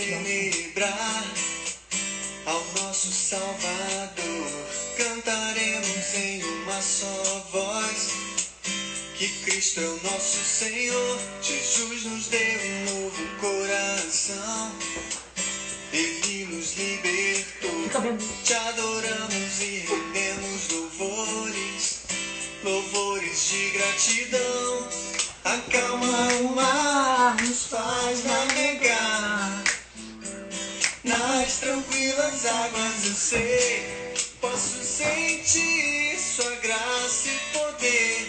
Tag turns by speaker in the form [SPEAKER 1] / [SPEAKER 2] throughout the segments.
[SPEAKER 1] celebrar ao nosso Salvador. Cantaremos em uma só voz que Cristo é o nosso Senhor. Jesus nos deu um novo coração, Ele nos libertou. Te adoramos e rendemos louvores, louvores de gratidão. Acalma o mar, nos faz navegar nas tranquilas águas. Eu sei, posso sentir sua graça e poder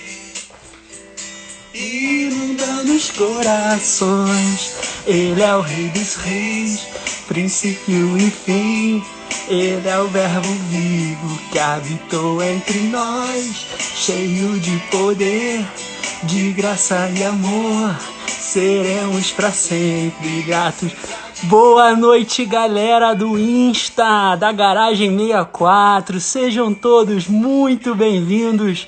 [SPEAKER 1] inundando os corações. Ele é o Rei dos Reis, princípio e fim. Ele é o Verbo vivo que habitou entre nós, cheio de poder, de graça e amor. Seremos para sempre gratos. Boa noite, galera do Insta, da Garagem 64. Sejam todos muito bem-vindos.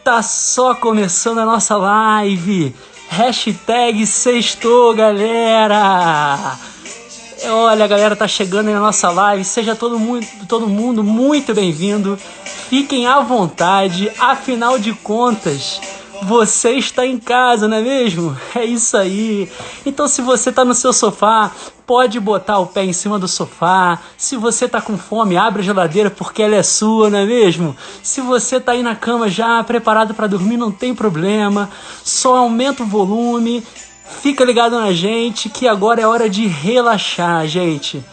[SPEAKER 1] Tá só começando a nossa live. Hashtag sextou, galera. Olha, a galera tá chegando aí na nossa live. Seja todo mundo muito bem-vindo. Fiquem à vontade. Afinal de contas, você está em casa, não é mesmo? É isso aí. Então, se você tá no seu sofá, pode botar o pé em cima do sofá. Se você tá com fome, abre a geladeira porque ela é sua, não é mesmo? Se você tá aí na cama já preparado para dormir, não tem problema. Só aumenta o volume. Fica ligado na gente que agora é hora de relaxar, gente.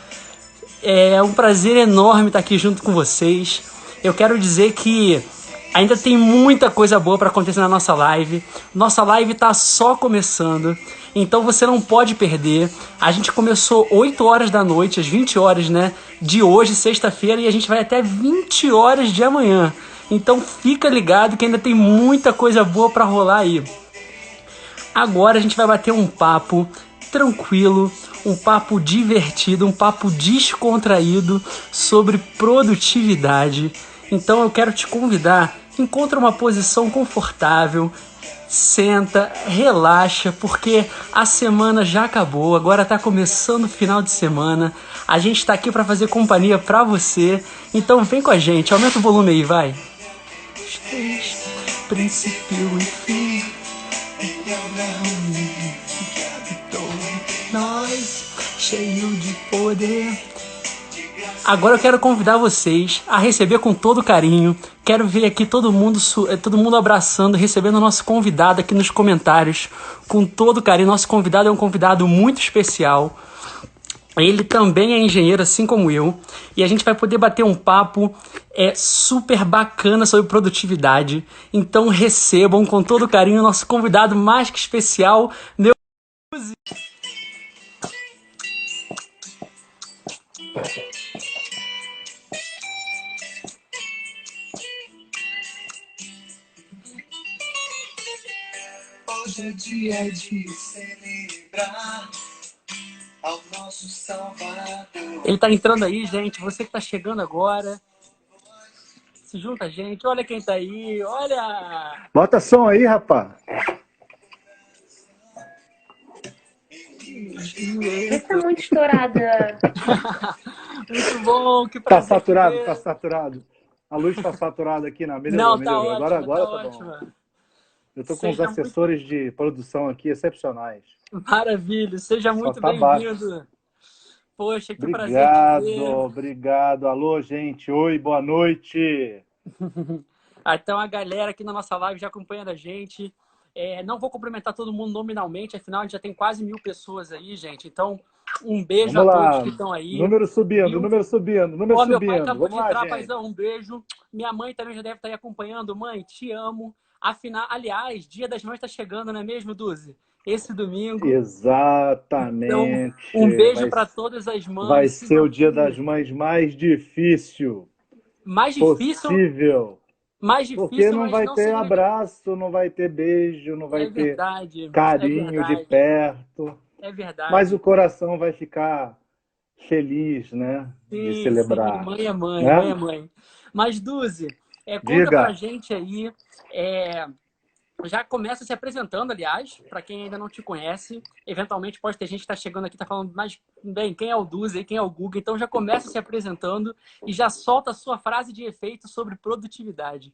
[SPEAKER 1] É um prazer enorme estar aqui junto com vocês. Eu quero dizer que ainda tem muita coisa boa para acontecer na nossa live. Nossa live tá só começando, então você não pode perder. A gente começou 8 horas da noite, às 20 horas, né, de hoje, sexta-feira, e a gente vai até 20 horas de amanhã. Então fica ligado que ainda tem muita coisa boa para rolar aí. Agora a gente vai bater um papo tranquilo, um papo divertido, um papo descontraído sobre produtividade. Então eu quero te convidar, encontra uma posição confortável, senta, relaxa, porque a semana já acabou, agora tá começando o final de semana. A gente tá aqui para fazer companhia para você, então vem com a gente, aumenta o volume aí, vai. Princípio e fim, Ele é o Verbo que habitou em nós, cheio de poder. Agora eu quero convidar vocês a receber com todo carinho. Quero ver aqui todo mundo abraçando, recebendo o nosso convidado aqui nos comentários com todo carinho. Nosso convidado é um convidado muito especial. Ele também é engenheiro, assim como eu. E a gente vai poder bater um papo super bacana sobre produtividade. Então recebam com todo carinho o nosso convidado mais que especial, meu... Hoje é dia de celebrar ao nosso Salvador. Ele tá entrando aí, gente. Você que tá chegando agora, se junta a gente. Olha quem tá aí, olha!
[SPEAKER 2] Bota som aí, rapaz.
[SPEAKER 3] Você tá muito estourada.
[SPEAKER 1] Muito bom, que
[SPEAKER 2] Tá
[SPEAKER 1] prazer.
[SPEAKER 2] saturado, tá saturado. A luz tá saturada aqui na melhorou,
[SPEAKER 1] Não, tá
[SPEAKER 2] melhorou.
[SPEAKER 1] ótimo,
[SPEAKER 2] Agora
[SPEAKER 1] tá
[SPEAKER 2] tá
[SPEAKER 1] ótimo.
[SPEAKER 2] bom. Eu tô com os assessores de produção aqui excepcionais.
[SPEAKER 1] Maravilha, seja muito
[SPEAKER 2] tá
[SPEAKER 1] bem-vindo. Poxa, que prazer te ver.
[SPEAKER 2] Obrigado. Alô, gente. Oi, boa noite.
[SPEAKER 1] Então a galera aqui na nossa live já acompanhando a gente. Não vou cumprimentar todo mundo nominalmente, afinal a gente já tem quase 1000 pessoas aí, gente. Então, um beijo
[SPEAKER 2] Vamos
[SPEAKER 1] a
[SPEAKER 2] lá.
[SPEAKER 1] todos que estão aí.
[SPEAKER 2] Número subindo.
[SPEAKER 1] Meu pai acabou
[SPEAKER 2] Vamos
[SPEAKER 1] de
[SPEAKER 2] lá,
[SPEAKER 1] entrar,
[SPEAKER 2] gente.
[SPEAKER 1] paizão, um beijo. Minha mãe também já deve estar aí acompanhando. Mãe, te amo. Aliás, Dia das Mães está chegando, não é mesmo, Duzi? Esse domingo.
[SPEAKER 2] Exatamente.
[SPEAKER 1] Então, um beijo para todas as mães.
[SPEAKER 2] Vai ser o Dia das Mães mais difícil.
[SPEAKER 1] Mais difícil?
[SPEAKER 2] Possível.
[SPEAKER 1] Mais difícil,
[SPEAKER 2] porque não
[SPEAKER 1] mas
[SPEAKER 2] vai
[SPEAKER 1] não
[SPEAKER 2] ter
[SPEAKER 1] significa...
[SPEAKER 2] abraço, não vai ter beijo, não vai ter carinho de perto.
[SPEAKER 1] É verdade.
[SPEAKER 2] Mas o coração vai ficar feliz, né? De celebrar.
[SPEAKER 1] Sim, mãe é mãe,
[SPEAKER 2] né?
[SPEAKER 1] Mas, Duzi, conta pra gente aí já começa se apresentando, aliás, para quem ainda não te conhece. Eventualmente pode ter gente que está chegando aqui e está falando, mas bem, quem é o Duzi, quem é o Guga? Então já começa se apresentando e já solta a sua frase de efeito sobre produtividade.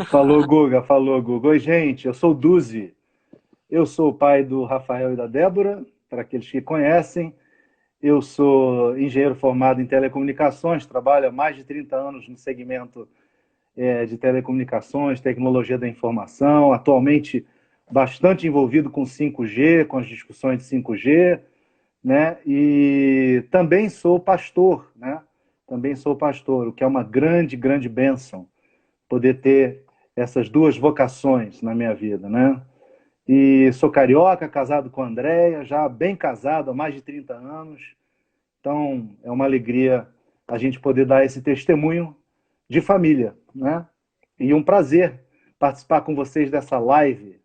[SPEAKER 2] Falou, Guga, falou, Guga. Oi, gente, eu sou o Duzi. Eu sou o pai do Rafael e da Débora, para aqueles que conhecem. Eu sou engenheiro formado em telecomunicações, trabalho há mais de 30 anos no segmento de telecomunicações, tecnologia da informação, atualmente bastante envolvido com 5G, com as discussões de 5G, né? E também sou pastor, né? Também sou pastor, o que é uma grande, grande bênção poder ter essas duas vocações na minha vida, né? E sou carioca, casado com a Andréia, já bem casado há mais de 30 anos. Então, é uma alegria a gente poder dar esse testemunho de família, né? E um prazer participar com vocês dessa live.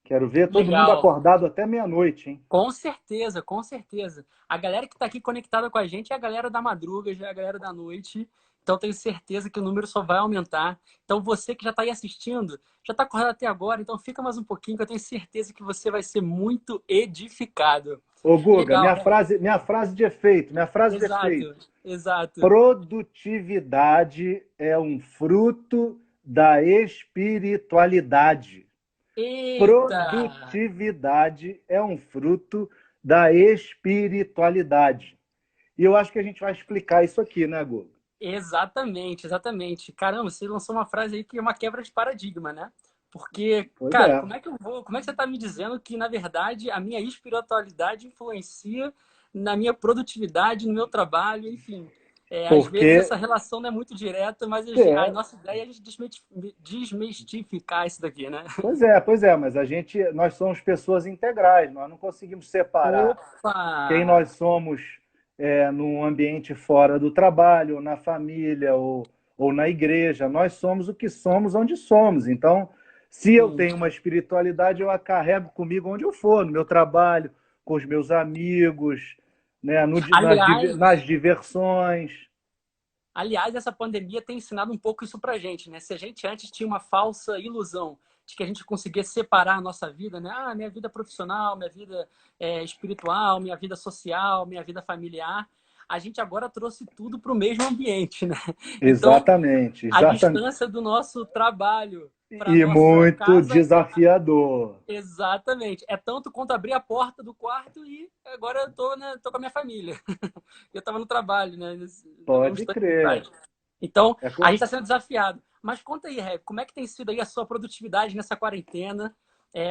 [SPEAKER 2] Quero ver todo mundo
[SPEAKER 1] Legal.
[SPEAKER 2] acordado até meia-noite, hein?
[SPEAKER 1] Com certeza, com certeza. A galera que está aqui conectada com a gente é a galera da madruga, já é a galera da noite. Então, tenho certeza que o número só vai aumentar. Então, você que já está aí assistindo, já está acordado até agora, então fica mais um pouquinho, que eu tenho certeza que você vai ser muito edificado.
[SPEAKER 2] Ô, Guga,
[SPEAKER 1] Legal.
[SPEAKER 2] minha frase de efeito,
[SPEAKER 1] Exato, exato.
[SPEAKER 2] Produtividade é um fruto da espiritualidade.
[SPEAKER 1] Eita!
[SPEAKER 2] Produtividade é um fruto da espiritualidade. E eu acho que a gente vai explicar isso aqui, né, Guga?
[SPEAKER 1] Exatamente, exatamente. Caramba, você lançou uma frase aí que é uma quebra de paradigma, né? Porque,
[SPEAKER 2] Pois
[SPEAKER 1] cara,
[SPEAKER 2] é.
[SPEAKER 1] como é que você está me dizendo que, na verdade, a minha espiritualidade influencia na minha produtividade, no meu trabalho, enfim. Às vezes
[SPEAKER 2] Porque
[SPEAKER 1] essa relação não é muito direta, mas a
[SPEAKER 2] é,
[SPEAKER 1] nossa ideia é a gente desmistificar isso daqui, né?
[SPEAKER 2] pois é, mas nós somos pessoas integrais, nós não conseguimos separar quem
[SPEAKER 1] Opa!
[SPEAKER 2] nós somos no ambiente fora do trabalho, ou na família, ou na igreja. Nós somos o que somos onde somos. Então, se eu
[SPEAKER 1] Sim.
[SPEAKER 2] tenho uma espiritualidade, eu a carrego comigo onde eu for, no meu trabalho, com os meus amigos, né, nas
[SPEAKER 1] Aliás,
[SPEAKER 2] diversões.
[SPEAKER 1] Aliás, essa pandemia tem ensinado um pouco isso pra gente, né? Se a gente antes tinha uma falsa ilusão de que a gente conseguia separar a nossa vida, né? Ah, minha vida profissional, minha vida espiritual, minha vida social, minha vida familiar, a gente agora trouxe tudo para o mesmo ambiente, né? Então,
[SPEAKER 2] Exatamente,
[SPEAKER 1] a
[SPEAKER 2] exatamente.
[SPEAKER 1] distância do nosso trabalho para
[SPEAKER 2] E
[SPEAKER 1] nossa
[SPEAKER 2] muito
[SPEAKER 1] casa
[SPEAKER 2] desafiador.
[SPEAKER 1] exatamente. É tanto quanto abrir a porta do quarto e agora eu tô com a minha família. Eu estava no trabalho, né? Um
[SPEAKER 2] Pode
[SPEAKER 1] instante
[SPEAKER 2] crer.
[SPEAKER 1] atrás. Então,
[SPEAKER 2] É,
[SPEAKER 1] a gente está sendo desafiado. Mas conta aí, Ré, como é que tem sido aí a sua produtividade nessa quarentena?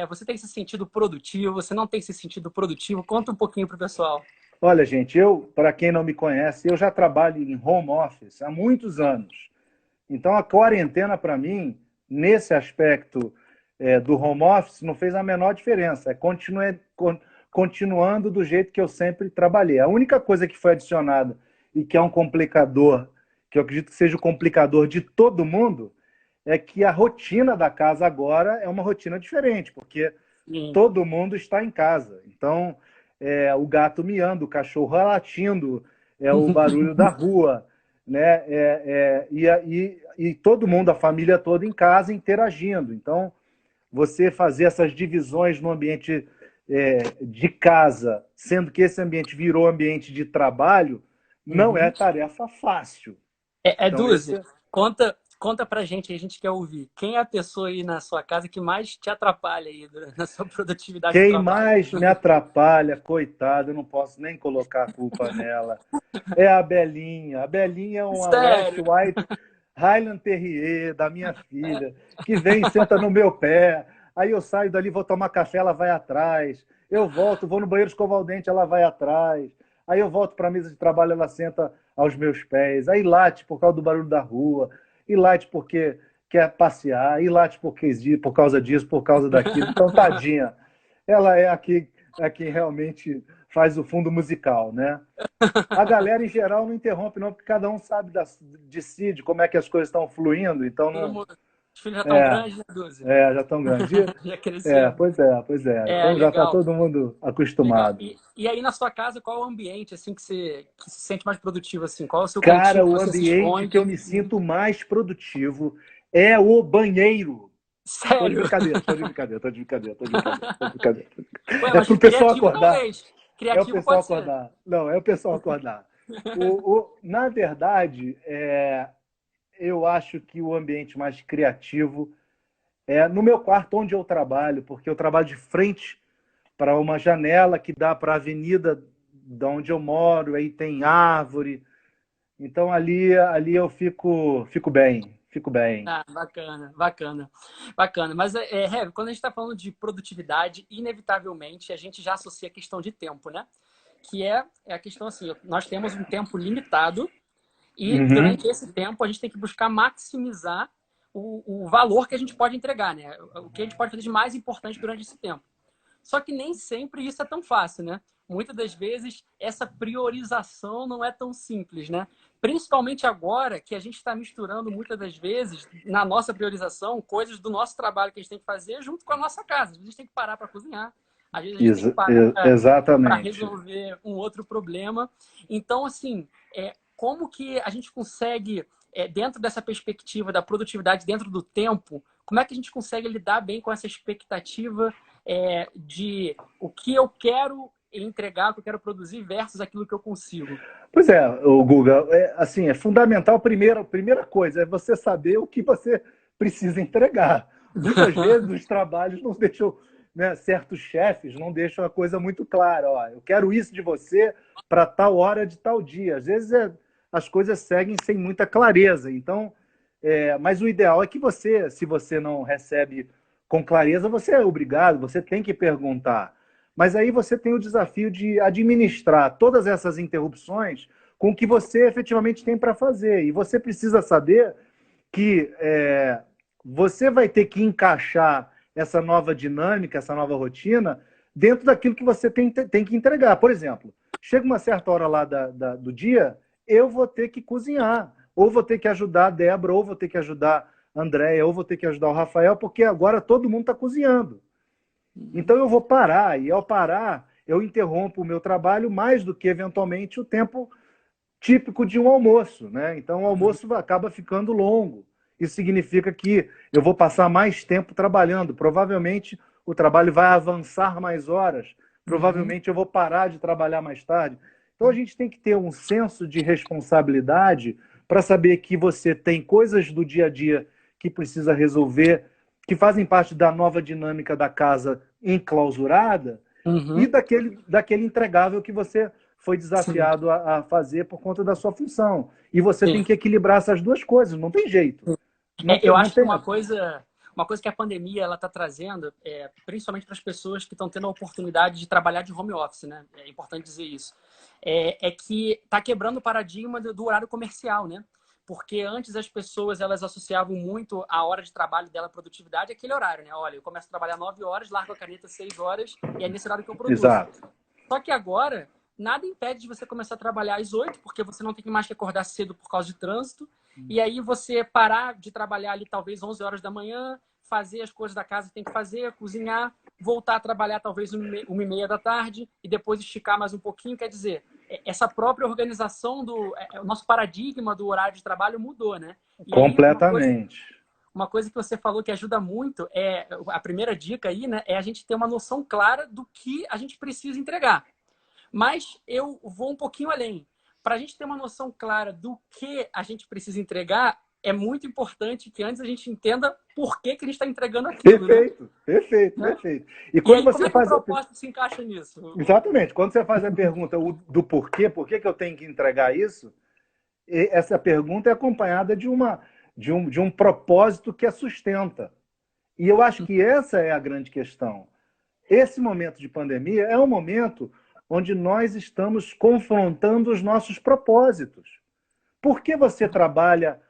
[SPEAKER 1] Você tem se sentido produtivo? Você não tem se sentido produtivo? Conta um pouquinho pro pessoal.
[SPEAKER 2] Olha, gente, para quem não me conhece, eu já trabalho em home office há muitos anos. Então, a quarentena, para mim, nesse aspecto do home office, não fez a menor diferença. Continuando do jeito que eu sempre trabalhei. A única coisa que foi adicionada e que é um complicador, que eu acredito que seja o complicador de todo mundo, é que a rotina da casa agora é uma rotina diferente, porque
[SPEAKER 1] Sim.
[SPEAKER 2] todo mundo está em casa. Então, o gato miando, o cachorro latindo, o barulho da rua, né? E todo mundo, a família toda em casa interagindo. Então, você fazer essas divisões no ambiente de casa, sendo que esse ambiente virou ambiente de trabalho, não é
[SPEAKER 1] Uhum.
[SPEAKER 2] tarefa fácil. Então,
[SPEAKER 1] Duzi, conta pra gente, a gente quer ouvir. Quem é a pessoa aí na sua casa que mais te atrapalha aí na sua produtividade do
[SPEAKER 2] quem
[SPEAKER 1] trabalho?
[SPEAKER 2] mais me atrapalha, coitado, eu não posso nem colocar a culpa nela, é a Belinha. A Belinha é uma West
[SPEAKER 1] Sério?
[SPEAKER 2] White Highland Terrier da minha filha, que vem e senta no meu pé. Aí eu saio dali, vou tomar café, ela vai atrás. Eu volto, vou no banheiro escovar o dente, ela vai atrás. Aí eu volto para a mesa de trabalho, ela senta aos meus pés. Aí late por causa do barulho da rua. E late porque quer passear. E late por causa disso, por causa daquilo. Então, tadinha. Ela é a quem realmente faz o fundo musical, né? A galera, em geral, não interrompe, não, porque cada um sabe de si, de como é que as coisas estão fluindo, então
[SPEAKER 1] Todo
[SPEAKER 2] não.
[SPEAKER 1] mundo. Os filhos já estão
[SPEAKER 2] É,
[SPEAKER 1] grandes, né, Duzi?
[SPEAKER 2] já estão grandes.
[SPEAKER 1] Já cresceram.
[SPEAKER 2] Pois é. Então já está
[SPEAKER 1] Legal.
[SPEAKER 2] todo mundo
[SPEAKER 1] Legal.
[SPEAKER 2] acostumado.
[SPEAKER 1] E aí na sua casa, qual é o ambiente assim que se sente mais produtivo assim? Qual é o seu cantinho
[SPEAKER 2] Cara,
[SPEAKER 1] que
[SPEAKER 2] o
[SPEAKER 1] você se
[SPEAKER 2] ambiente que eu
[SPEAKER 1] esconde?
[SPEAKER 2] me sinto mais produtivo é o banheiro. Tô de
[SPEAKER 3] Sério?
[SPEAKER 2] brincadeira, tô de brincadeira, tô de brincadeira, tô de brincadeira, tô de brincadeira.
[SPEAKER 3] Ué,
[SPEAKER 2] É
[SPEAKER 3] mas
[SPEAKER 2] pro pessoal
[SPEAKER 3] criativo
[SPEAKER 2] acordar.
[SPEAKER 3] talvez.
[SPEAKER 2] É o
[SPEAKER 3] Criativo
[SPEAKER 2] pessoal
[SPEAKER 3] pode ser.
[SPEAKER 2] acordar. Não, é o pessoal acordar. Na verdade, eu acho que o ambiente mais criativo é no meu quarto onde eu trabalho, porque eu trabalho de frente para uma janela que dá para a avenida de onde eu moro, aí tem árvore. Então ali eu fico bem, fico bem.
[SPEAKER 3] Ah, bacana, bacana, bacana. Mas, Heavy, quando a gente está falando de produtividade, inevitavelmente a gente já associa a questão de tempo, né? Que é a questão assim, nós temos um tempo limitado e
[SPEAKER 2] Uhum.
[SPEAKER 3] durante esse tempo a gente tem que buscar maximizar o valor que a gente pode entregar, né? O que a gente pode fazer de mais importante durante esse tempo. Só que nem sempre isso é tão fácil, né? Muitas das vezes essa priorização não é tão simples, né? Principalmente agora que a gente está misturando muitas das vezes na nossa priorização coisas do nosso trabalho que a gente tem que fazer junto com a nossa casa. Às vezes a gente tem que parar para cozinhar, às vezes a gente tem que parar para
[SPEAKER 2] Exatamente.
[SPEAKER 3] resolver um outro problema. Então, assim, como que a gente consegue, dentro dessa perspectiva da produtividade, dentro do tempo, como é que a gente consegue lidar bem com essa expectativa de o que eu quero entregar, o que eu quero produzir versus aquilo que eu consigo?
[SPEAKER 2] Pois é, o Guga, assim, é fundamental, primeira coisa, é você saber o que você precisa entregar. Muitas vezes os trabalhos não deixam, né, certos chefes não deixam a coisa muito clara. Ó, eu quero isso de você para tal hora de tal dia. Às vezes as coisas seguem sem muita clareza. Então, mas o ideal é que você, se você não recebe com clareza, você é obrigado, você tem que perguntar. Mas aí você tem o desafio de administrar todas essas interrupções com o que você efetivamente tem para fazer. E você precisa saber que você vai ter que encaixar essa nova dinâmica, essa nova rotina, dentro daquilo que você tem que entregar. Por exemplo, chega uma certa hora lá do dia, eu vou ter que cozinhar, ou vou ter que ajudar a Débora, ou vou ter que ajudar a Andréia, ou vou ter que ajudar o Rafael, porque agora todo mundo está cozinhando. Então eu vou parar, e ao parar, eu interrompo o meu trabalho mais do que, eventualmente, o tempo típico de um almoço, né? Então o almoço acaba ficando longo. Isso significa que eu vou passar mais tempo trabalhando. Provavelmente o trabalho vai avançar mais horas.
[SPEAKER 3] Uhum.
[SPEAKER 2] Provavelmente eu vou parar de trabalhar mais tarde. Então a gente tem que ter um senso de responsabilidade para saber que você tem coisas do dia a dia que precisa resolver, que fazem parte da nova dinâmica da casa enclausurada e
[SPEAKER 3] Uhum.
[SPEAKER 2] daquele entregável que você foi
[SPEAKER 3] Sim.
[SPEAKER 2] desafiado a fazer por conta da sua função. E você tem
[SPEAKER 3] Sim.
[SPEAKER 2] que equilibrar essas duas coisas, não tem jeito. Não tem,
[SPEAKER 3] Eu
[SPEAKER 2] não
[SPEAKER 3] acho que
[SPEAKER 2] tem.
[SPEAKER 3] uma coisa que a pandemia ela está trazendo, principalmente para as pessoas que estão tendo a oportunidade de trabalhar de home office, né? É importante dizer isso. Que está quebrando o paradigma do horário comercial, né? Porque antes as pessoas elas associavam muito a hora de trabalho dela, a produtividade, àquele horário, né? Olha, eu começo a trabalhar 9 horas, largo a caneta 6 horas e é nesse horário que eu produzo.
[SPEAKER 2] Exato.
[SPEAKER 3] Só que agora, nada impede de você começar a trabalhar às 8, porque você não tem mais que acordar cedo por causa de trânsito. E aí você parar de trabalhar ali talvez 11 horas da manhã, fazer as coisas da casa que tem que fazer, cozinhar, voltar a trabalhar talvez 1h30 da tarde e depois esticar mais um pouquinho. Quer dizer, essa própria organização o nosso paradigma do horário de trabalho mudou, né? E aí
[SPEAKER 2] Completamente.
[SPEAKER 3] uma coisa que você falou que ajuda muito a primeira dica aí, né? É a gente ter uma noção clara do que a gente precisa entregar. Mas eu vou um pouquinho além. Para a gente ter uma noção clara do que a gente precisa entregar, é muito importante que antes a gente entenda por que a gente está entregando aquilo, né?
[SPEAKER 2] Perfeito, perfeito,
[SPEAKER 3] Né?
[SPEAKER 2] perfeito. E
[SPEAKER 3] E
[SPEAKER 2] quando
[SPEAKER 3] aí, como
[SPEAKER 2] você
[SPEAKER 3] é que o
[SPEAKER 2] faz.
[SPEAKER 3] propósito se encaixa nisso?
[SPEAKER 2] Exatamente, quando você faz a pergunta do porquê, por que eu tenho que entregar isso, essa pergunta é acompanhada de um propósito que a sustenta. E eu acho que essa é a grande questão. Esse momento de pandemia é um momento onde nós estamos confrontando os nossos propósitos. Por que você trabalha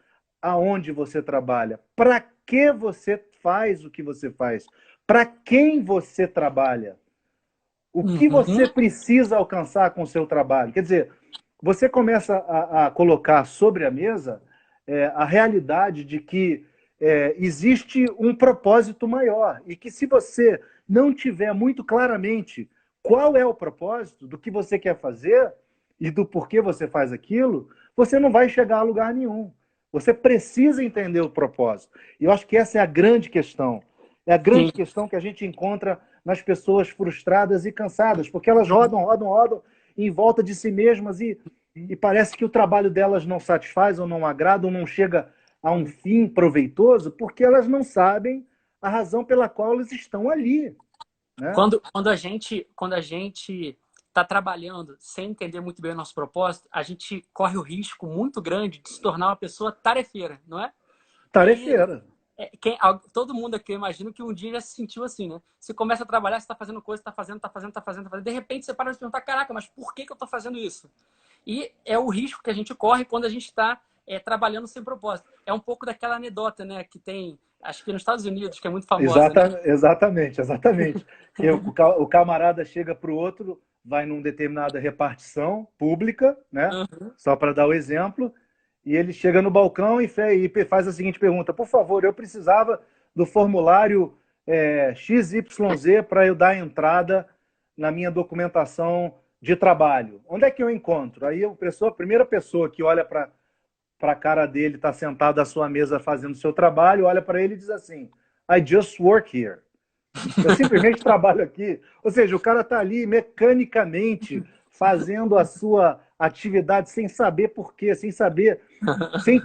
[SPEAKER 2] aonde você trabalha? Para que você faz o que você faz? Para quem você trabalha? O que
[SPEAKER 3] Uhum.
[SPEAKER 2] você precisa alcançar com o seu trabalho? Quer dizer, você começa a colocar sobre a mesa a realidade de que existe um propósito maior e que se você não tiver muito claramente qual é o propósito do que você quer fazer e do porquê você faz aquilo, você não vai chegar a lugar nenhum. Você precisa entender o propósito. E eu acho que essa é a grande questão. É a grande questão que a gente encontra nas pessoas frustradas e cansadas, porque elas rodam em volta de si mesmas e parece que o trabalho delas não satisfaz ou não agrada ou não chega a um fim proveitoso, porque elas não sabem a razão pela qual elas estão ali. Né?
[SPEAKER 3] Quando a gente está trabalhando sem entender muito bem o nosso propósito, a gente corre o risco muito grande de se tornar uma pessoa tarefeira, não é?
[SPEAKER 2] Tarefeira.
[SPEAKER 3] Todo mundo aqui, eu imagino que um dia já se sentiu assim, né? Você começa a trabalhar, você está fazendo coisa, está fazendo. De repente você para de se perguntar, caraca, mas por que eu estou fazendo isso? E é o risco que a gente corre quando a gente está trabalhando sem propósito. É um pouco daquela anedota, né? Que tem, acho que nos Estados Unidos, que é muito famosa. Né?
[SPEAKER 2] Exatamente. O camarada chega para o outro, vai numa determinada repartição pública, né? Só para dar o exemplo, e ele chega no balcão e faz a seguinte pergunta: por favor, eu precisava do formulário XYZ para eu dar entrada na minha documentação de trabalho. Onde é que eu encontro? Aí a primeira pessoa que olha para a cara dele, está sentado à sua mesa fazendo o seu trabalho, olha para ele e diz assim: I just work here. Eu simplesmente trabalho aqui. Ou seja, o cara está ali mecanicamente fazendo a sua atividade sem saber por quê, sem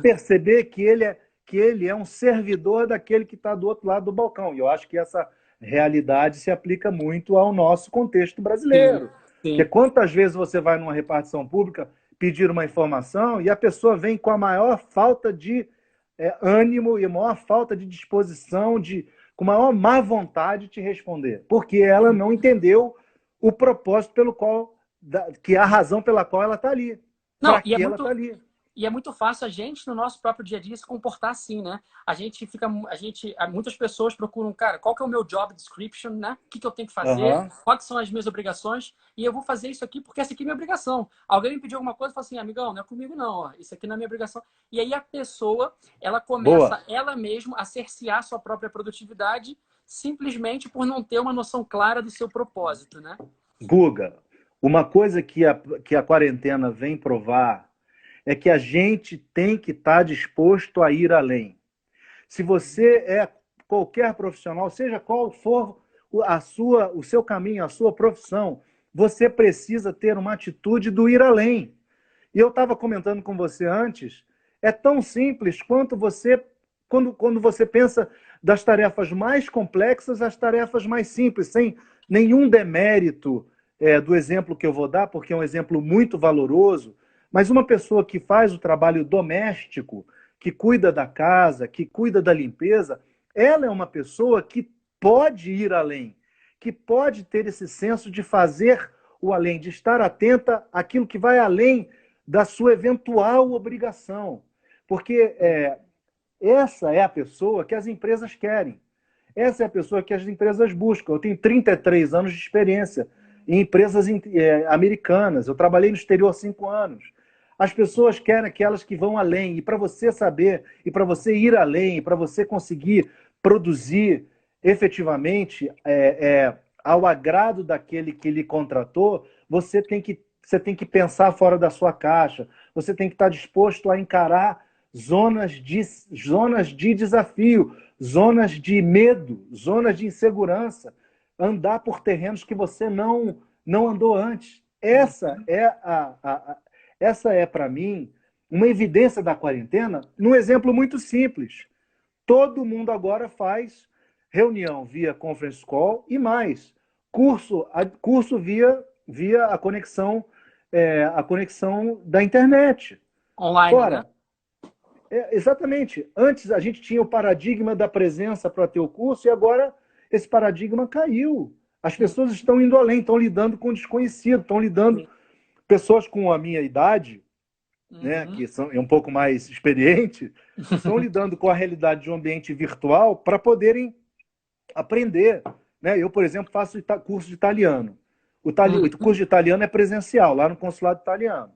[SPEAKER 2] perceber que ele é um servidor daquele que está do outro lado do balcão. E eu acho que essa realidade se aplica muito ao nosso contexto brasileiro.
[SPEAKER 3] Sim.
[SPEAKER 2] Porque quantas vezes você vai numa repartição pública pedir uma informação e a pessoa vem com a maior falta de ânimo e a maior falta de disposição, com a maior má vontade de te responder, porque ela não entendeu o propósito pelo qual, que é a razão pela qual ela está ali.
[SPEAKER 3] Não, e é muito fácil a gente, no nosso próprio dia a dia, se comportar assim, né? Muitas pessoas procuram, cara, qual que é o meu job description, né? O que eu tenho que fazer? Quais são as minhas obrigações? E eu vou fazer isso aqui porque essa aqui é minha obrigação. Alguém me pediu alguma coisa e fala assim, amigão, não é comigo não, ó. Isso aqui não é minha obrigação. E aí a pessoa, ela começa ela mesma a cercear sua própria produtividade simplesmente por não ter uma noção clara do seu propósito, né?
[SPEAKER 2] Guga, uma coisa que a quarentena vem provar é que a gente tem que estar disposto a ir além. Se você é qualquer profissional, seja qual for o seu caminho, a sua profissão, você precisa ter uma atitude do ir além. E eu estava comentando com você antes, é tão simples quanto quando você pensa das tarefas mais complexas às tarefas mais simples, sem nenhum demérito do exemplo que eu vou dar, porque é um exemplo muito valoroso. Mas uma pessoa que faz o trabalho doméstico, que cuida da casa, que cuida da limpeza, ela é uma pessoa que pode ir além, que pode ter esse senso de fazer o além, de estar atenta àquilo que vai além da sua eventual obrigação. Porque essa é a pessoa que as empresas querem. Essa é a pessoa que as empresas buscam. Eu tenho 33 anos de experiência em empresas americanas. Eu trabalhei no exterior há 5 anos. As pessoas querem aquelas que vão além. E para você saber, e para você ir além, para você conseguir produzir efetivamente ao agrado daquele que lhe contratou, você tem que pensar fora da sua caixa. Você tem que estar disposto a encarar zonas de desafio, zonas de medo, zonas de insegurança. Andar por terrenos que você não andou antes. Essa é para mim, uma evidência da quarentena, num exemplo muito simples. Todo mundo agora faz reunião via conference call e mais, curso via a conexão da internet.
[SPEAKER 3] Online,
[SPEAKER 2] Ora,
[SPEAKER 3] né?
[SPEAKER 2] Exatamente. Antes a gente tinha o paradigma da presença para ter o curso e agora esse paradigma caiu. As pessoas estão indo além, estão lidando com o desconhecido, estão lidando... Pessoas com a minha idade, né, que é um pouco mais experiente, estão lidando com a realidade de um ambiente virtual para poderem aprender. Né? Eu, por exemplo, faço curso de italiano. O curso de italiano é presencial, lá no consulado italiano.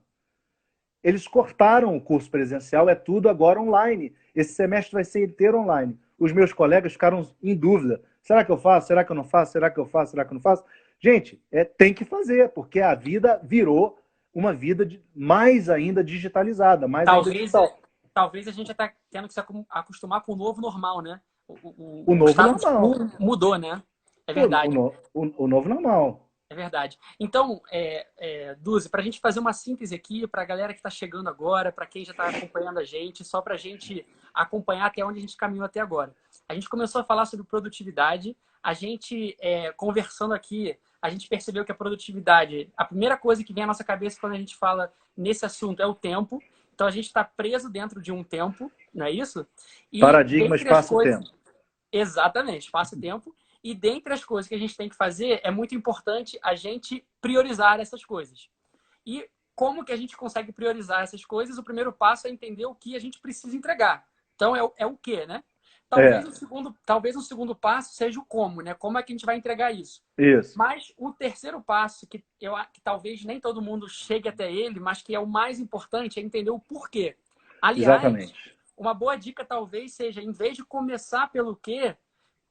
[SPEAKER 2] Eles cortaram o curso presencial, é tudo agora online. Esse semestre vai ser inteiro online. Os meus colegas ficaram em dúvida. Será que eu faço? Será que eu não faço? Será que eu faço? Será que eu não faço? Gente, tem que fazer, porque a vida virou uma vida mais ainda digitalizada, mais ainda digital.
[SPEAKER 3] talvez a gente já está tendo que se acostumar com o novo normal, né?
[SPEAKER 2] O
[SPEAKER 3] O
[SPEAKER 2] novo
[SPEAKER 3] status
[SPEAKER 2] normal.
[SPEAKER 3] quo mudou, né? É
[SPEAKER 2] O,
[SPEAKER 3] verdade.
[SPEAKER 2] o novo normal.
[SPEAKER 3] É verdade. Então, Duzi, para a gente fazer uma síntese aqui, para a galera que está chegando agora, para quem já está acompanhando a gente, só para a gente acompanhar até onde a gente caminhou até agora. A gente começou a falar sobre produtividade, a gente, conversando aqui, a gente percebeu que a produtividade, a primeira coisa que vem à nossa cabeça quando a gente fala nesse assunto é o tempo. Então, a gente está preso dentro de um tempo, não é isso? E
[SPEAKER 2] Paradigma
[SPEAKER 3] dentre as
[SPEAKER 2] espaço-tempo.
[SPEAKER 3] coisas... Exatamente, espaço-tempo. E dentre as coisas que a gente tem que fazer, é muito importante a gente priorizar essas coisas. E como que a gente consegue priorizar essas coisas? O primeiro passo é entender o que a gente precisa entregar. Então, é o quê, né? Talvez o segundo passo seja o como, né? Como é que a gente vai entregar isso?
[SPEAKER 2] Isso.
[SPEAKER 3] Mas o terceiro passo, que talvez nem todo mundo chegue até ele, mas que é o mais importante, é entender o porquê. Aliás,
[SPEAKER 2] Exatamente.
[SPEAKER 3] uma boa dica talvez seja, em vez de começar pelo quê,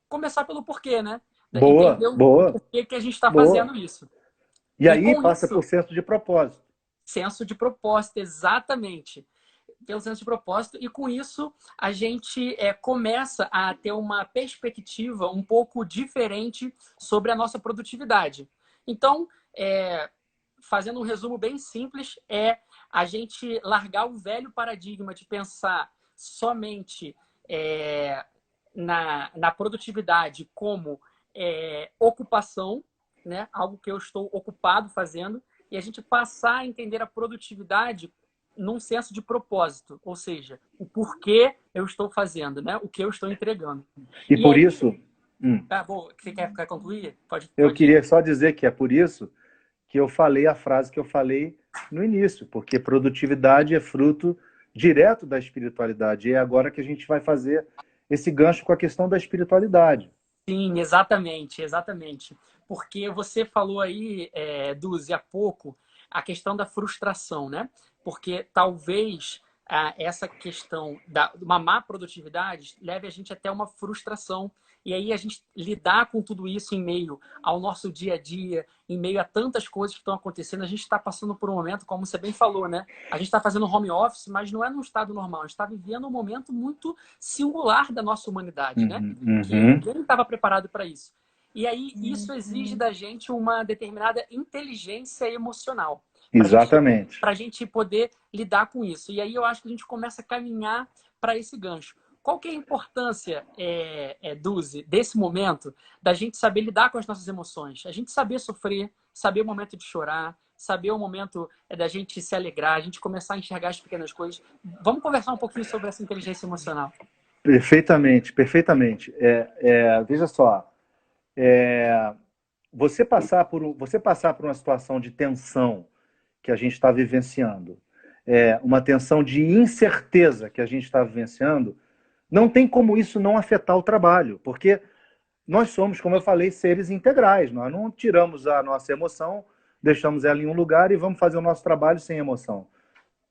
[SPEAKER 3] começar pelo porquê, né?
[SPEAKER 2] Boa,
[SPEAKER 3] Entender o
[SPEAKER 2] boa,
[SPEAKER 3] porquê que a gente está
[SPEAKER 2] boa.
[SPEAKER 3] fazendo isso.
[SPEAKER 2] E
[SPEAKER 3] E
[SPEAKER 2] aí
[SPEAKER 3] com
[SPEAKER 2] passa por
[SPEAKER 3] isso,
[SPEAKER 2] senso de propósito.
[SPEAKER 3] senso de propósito, exatamente. Pelo senso de propósito. E com isso, a gente começa a ter uma perspectiva um pouco diferente sobre a nossa produtividade. Então, fazendo um resumo bem simples, é a gente largar o velho paradigma de pensar somente na produtividade como ocupação, né? Algo que eu estou ocupado fazendo, e a gente passar a entender a produtividade num senso de propósito, ou seja, o porquê eu estou fazendo, né? O que eu estou entregando.
[SPEAKER 2] E
[SPEAKER 3] E
[SPEAKER 2] por
[SPEAKER 3] aí,
[SPEAKER 2] isso,
[SPEAKER 3] bom, você quer concluir? Pode
[SPEAKER 2] eu
[SPEAKER 3] ir.
[SPEAKER 2] queria só dizer que é por isso que eu falei a frase que eu falei no início, porque produtividade é fruto direto da espiritualidade. E é agora que a gente vai fazer esse gancho com a questão da espiritualidade.
[SPEAKER 3] Sim, exatamente, exatamente. Porque você falou aí, Duzi, há pouco, a questão da frustração, né? Porque talvez essa questão da uma má produtividade leve a gente até uma frustração. E aí a gente lidar com tudo isso em meio ao nosso dia a dia, em meio a tantas coisas que estão acontecendo, a gente está passando por um momento, como você bem falou, né? A gente está fazendo home office, mas não é num estado normal. A gente está vivendo um momento muito singular da nossa humanidade, né? Que
[SPEAKER 2] Uhum.
[SPEAKER 3] ninguém estava preparado para isso. E aí, isso exige da gente uma determinada inteligência emocional
[SPEAKER 2] Exatamente.
[SPEAKER 3] para a gente poder lidar com isso. E aí eu acho que a gente começa a caminhar para esse gancho. Qual que é a importância, Duzi, desse momento da gente saber lidar com as nossas emoções? A gente saber sofrer, saber o momento de chorar, saber o momento da gente se alegrar, a gente começar a enxergar as pequenas coisas. Vamos conversar um pouquinho sobre essa inteligência emocional.
[SPEAKER 2] Perfeitamente, perfeitamente. Veja só, você passar por uma situação de tensão que a gente está vivenciando, uma tensão de incerteza que a gente está vivenciando, não tem como isso não afetar o trabalho, porque nós somos, como eu falei, seres integrais. Nós não tiramos a nossa emoção, deixamos ela em um lugar e vamos fazer o nosso trabalho sem emoção.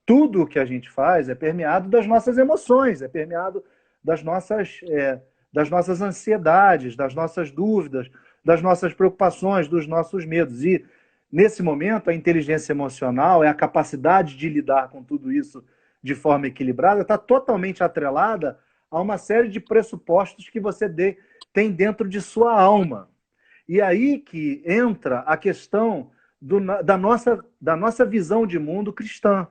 [SPEAKER 2] Tudo o que a gente faz é permeado das nossas emoções, é permeado das nossas ansiedades, das nossas dúvidas, das nossas preocupações, dos nossos medos. E, nesse momento, a inteligência emocional, a capacidade de lidar com tudo isso de forma equilibrada, está totalmente atrelada a uma série de pressupostos que você tem dentro de sua alma. E aí que entra a questão da nossa visão de mundo cristã.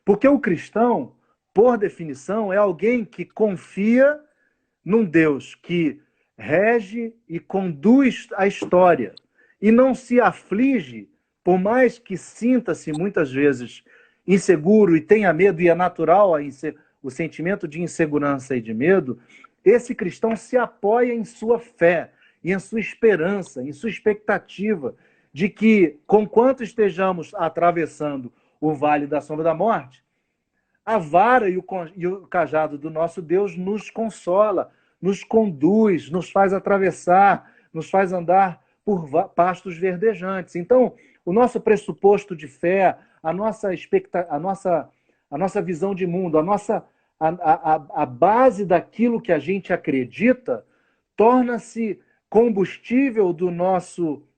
[SPEAKER 2] Porque o cristão, por definição, é alguém que confia num Deus que rege e conduz a história e não se aflige, por mais que sinta-se muitas vezes inseguro e tenha medo, e é natural o sentimento de insegurança e de medo. Esse cristão se apoia em sua fé, e em sua esperança, em sua expectativa de que, conquanto estejamos atravessando o vale da sombra da morte, a vara e o cajado do nosso Deus nos consola, nos conduz, nos faz atravessar, nos faz andar por pastos verdejantes. Então, o nosso pressuposto de fé, a nossa visão de mundo, a base daquilo que a gente acredita, torna-se combustível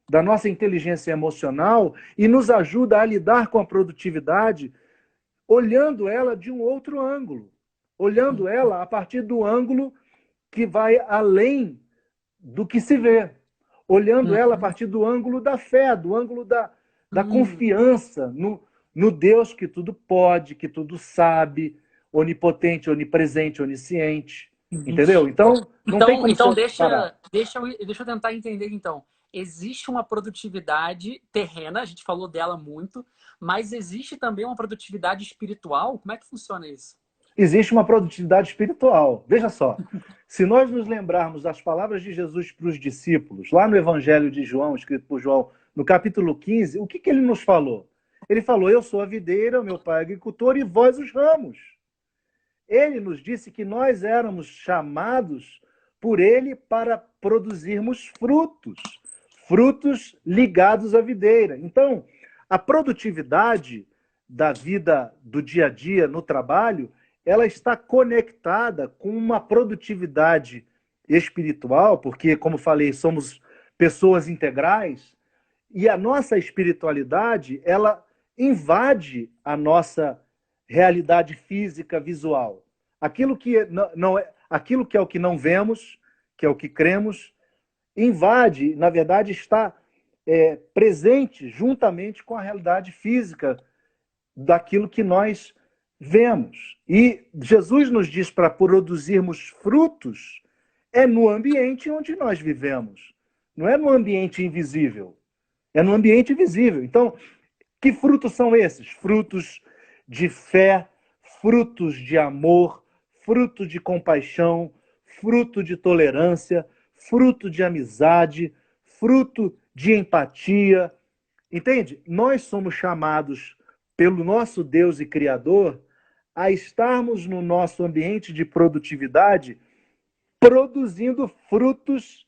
[SPEAKER 2] da nossa inteligência emocional e nos ajuda a lidar com a produtividade olhando ela de um outro ângulo, olhando ela a partir do ângulo que vai além do que se vê, olhando ela a partir do ângulo da fé, do ângulo da confiança no Deus que tudo pode, que tudo sabe, onipotente, onipresente, onisciente. Entendeu? Então, não tem como
[SPEAKER 3] Então
[SPEAKER 2] parar.
[SPEAKER 3] deixa eu tentar entender, então. Existe uma produtividade terrena, a gente falou dela muito, mas existe também uma produtividade espiritual? Como é que funciona isso?
[SPEAKER 2] Existe uma produtividade espiritual. Veja só, se nós nos lembrarmos das palavras de Jesus para os discípulos, lá no Evangelho de João, escrito por João, no capítulo 15, o que ele nos falou? Ele falou, eu sou a videira, meu pai é agricultor e vós os ramos. Ele nos disse que nós éramos chamados por ele para produzirmos frutos, frutos ligados à videira. Então, a produtividade da vida do dia a dia no trabalho, ela está conectada com uma produtividade espiritual, porque, como falei, somos pessoas integrais, e a nossa espiritualidade, ela invade a nossa realidade física, visual. Aquilo que não é, aquilo que é o que não vemos, que é o que cremos, invade, na verdade, está presente juntamente com a realidade física daquilo que nós vemos. E Jesus nos diz para produzirmos frutos no ambiente onde nós vivemos. Não é no ambiente invisível. É no ambiente visível. Então, que frutos são esses? Frutos de fé, frutos de amor, fruto de compaixão, fruto de tolerância, fruto de amizade, fruto de empatia. Entende? Nós somos chamados pelo nosso Deus e Criador a estarmos no nosso ambiente de produtividade produzindo frutos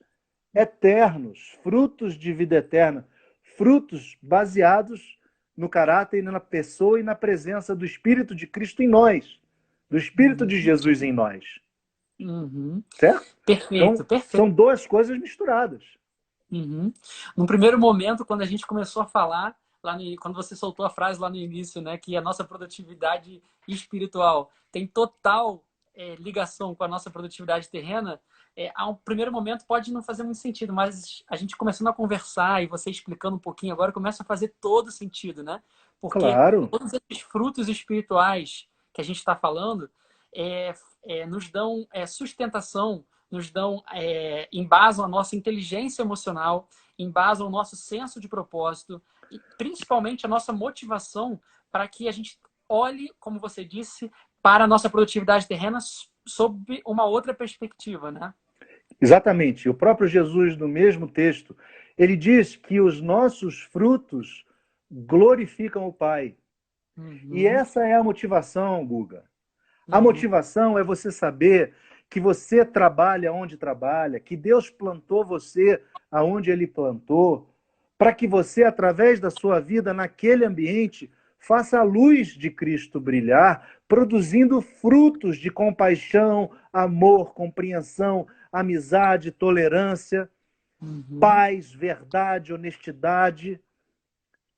[SPEAKER 2] eternos, frutos de vida eterna, frutos baseados no caráter e na pessoa e na presença do Espírito de Cristo em nós, do Espírito de Jesus em nós. Certo?
[SPEAKER 3] Perfeito,
[SPEAKER 2] então,
[SPEAKER 3] perfeito.
[SPEAKER 2] São duas coisas misturadas.
[SPEAKER 3] No primeiro momento, quando a gente começou a falar, quando você soltou a frase lá no início, né, que a nossa produtividade espiritual tem total ligação com a nossa produtividade terrena, a um primeiro momento pode não fazer muito sentido, mas a gente começando a conversar e você explicando um pouquinho agora, começa a fazer todo sentido, né? Porque
[SPEAKER 2] claro.
[SPEAKER 3] Todos esses frutos espirituais que a gente está falando nos dão sustentação, nos dão, embasam a nossa inteligência emocional, embasam o nosso senso de propósito e principalmente a nossa motivação para que a gente olhe, como você disse, para a nossa produtividade terrena sob uma outra perspectiva, né?
[SPEAKER 2] Exatamente. O próprio Jesus, no mesmo texto, ele diz que os nossos frutos glorificam o Pai. E essa é a motivação, Guga. A motivação é você saber que você trabalha onde trabalha, que Deus plantou você aonde Ele plantou, para que você, através da sua vida naquele ambiente, faça a luz de Cristo brilhar, produzindo frutos de compaixão, amor, compreensão, amizade, tolerância, paz, verdade, honestidade.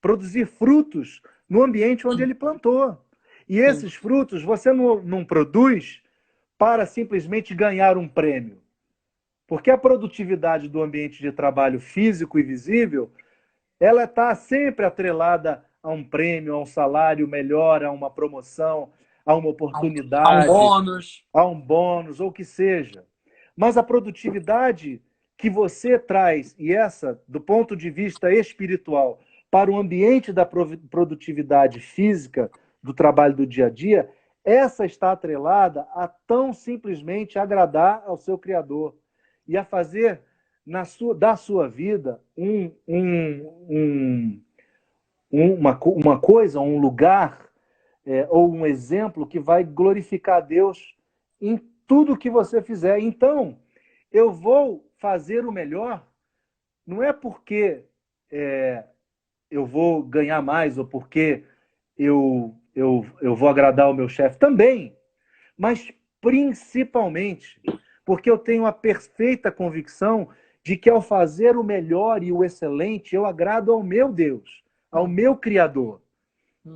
[SPEAKER 2] Produzir frutos no ambiente onde Ele plantou. E esses frutos você não produz para simplesmente ganhar um prêmio. Porque a produtividade do ambiente de trabalho físico e visível, ela está sempre atrelada a um prêmio, a um salário melhor, a uma promoção, a uma oportunidade, a um bônus, ou o que seja. Mas a produtividade que você traz, e essa, do ponto de vista espiritual, para o ambiente da produtividade física, do trabalho do dia a dia, essa está atrelada a tão simplesmente agradar ao seu Criador e a fazer da sua vida uma coisa, um lugar ou um exemplo que vai glorificar a Deus em tudo que você fizer. Então, eu vou fazer o melhor, não é porque eu vou ganhar mais ou porque eu vou agradar o meu chefe também, mas principalmente porque eu tenho a perfeita convicção de que ao fazer o melhor e o excelente, eu agrado ao meu Deus, ao meu Criador,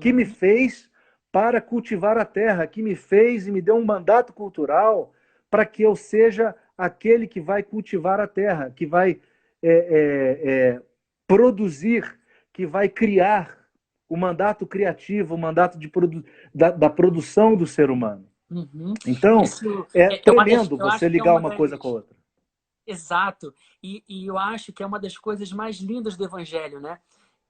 [SPEAKER 2] que me fez para cultivar a terra, que me fez e me deu um mandato cultural para que eu seja aquele que vai cultivar a terra, que vai produzir, que vai criar o mandato criativo, o mandato da produção do ser humano.
[SPEAKER 3] Uhum.
[SPEAKER 2] Então,
[SPEAKER 3] Isso
[SPEAKER 2] é
[SPEAKER 3] uma das,
[SPEAKER 2] tremendo
[SPEAKER 3] eu
[SPEAKER 2] você
[SPEAKER 3] acho que é
[SPEAKER 2] ligar
[SPEAKER 3] uma
[SPEAKER 2] uma coisa com a
[SPEAKER 3] das.
[SPEAKER 2] outra.
[SPEAKER 3] Exato. E eu acho que é uma das coisas mais lindas do Evangelho, né?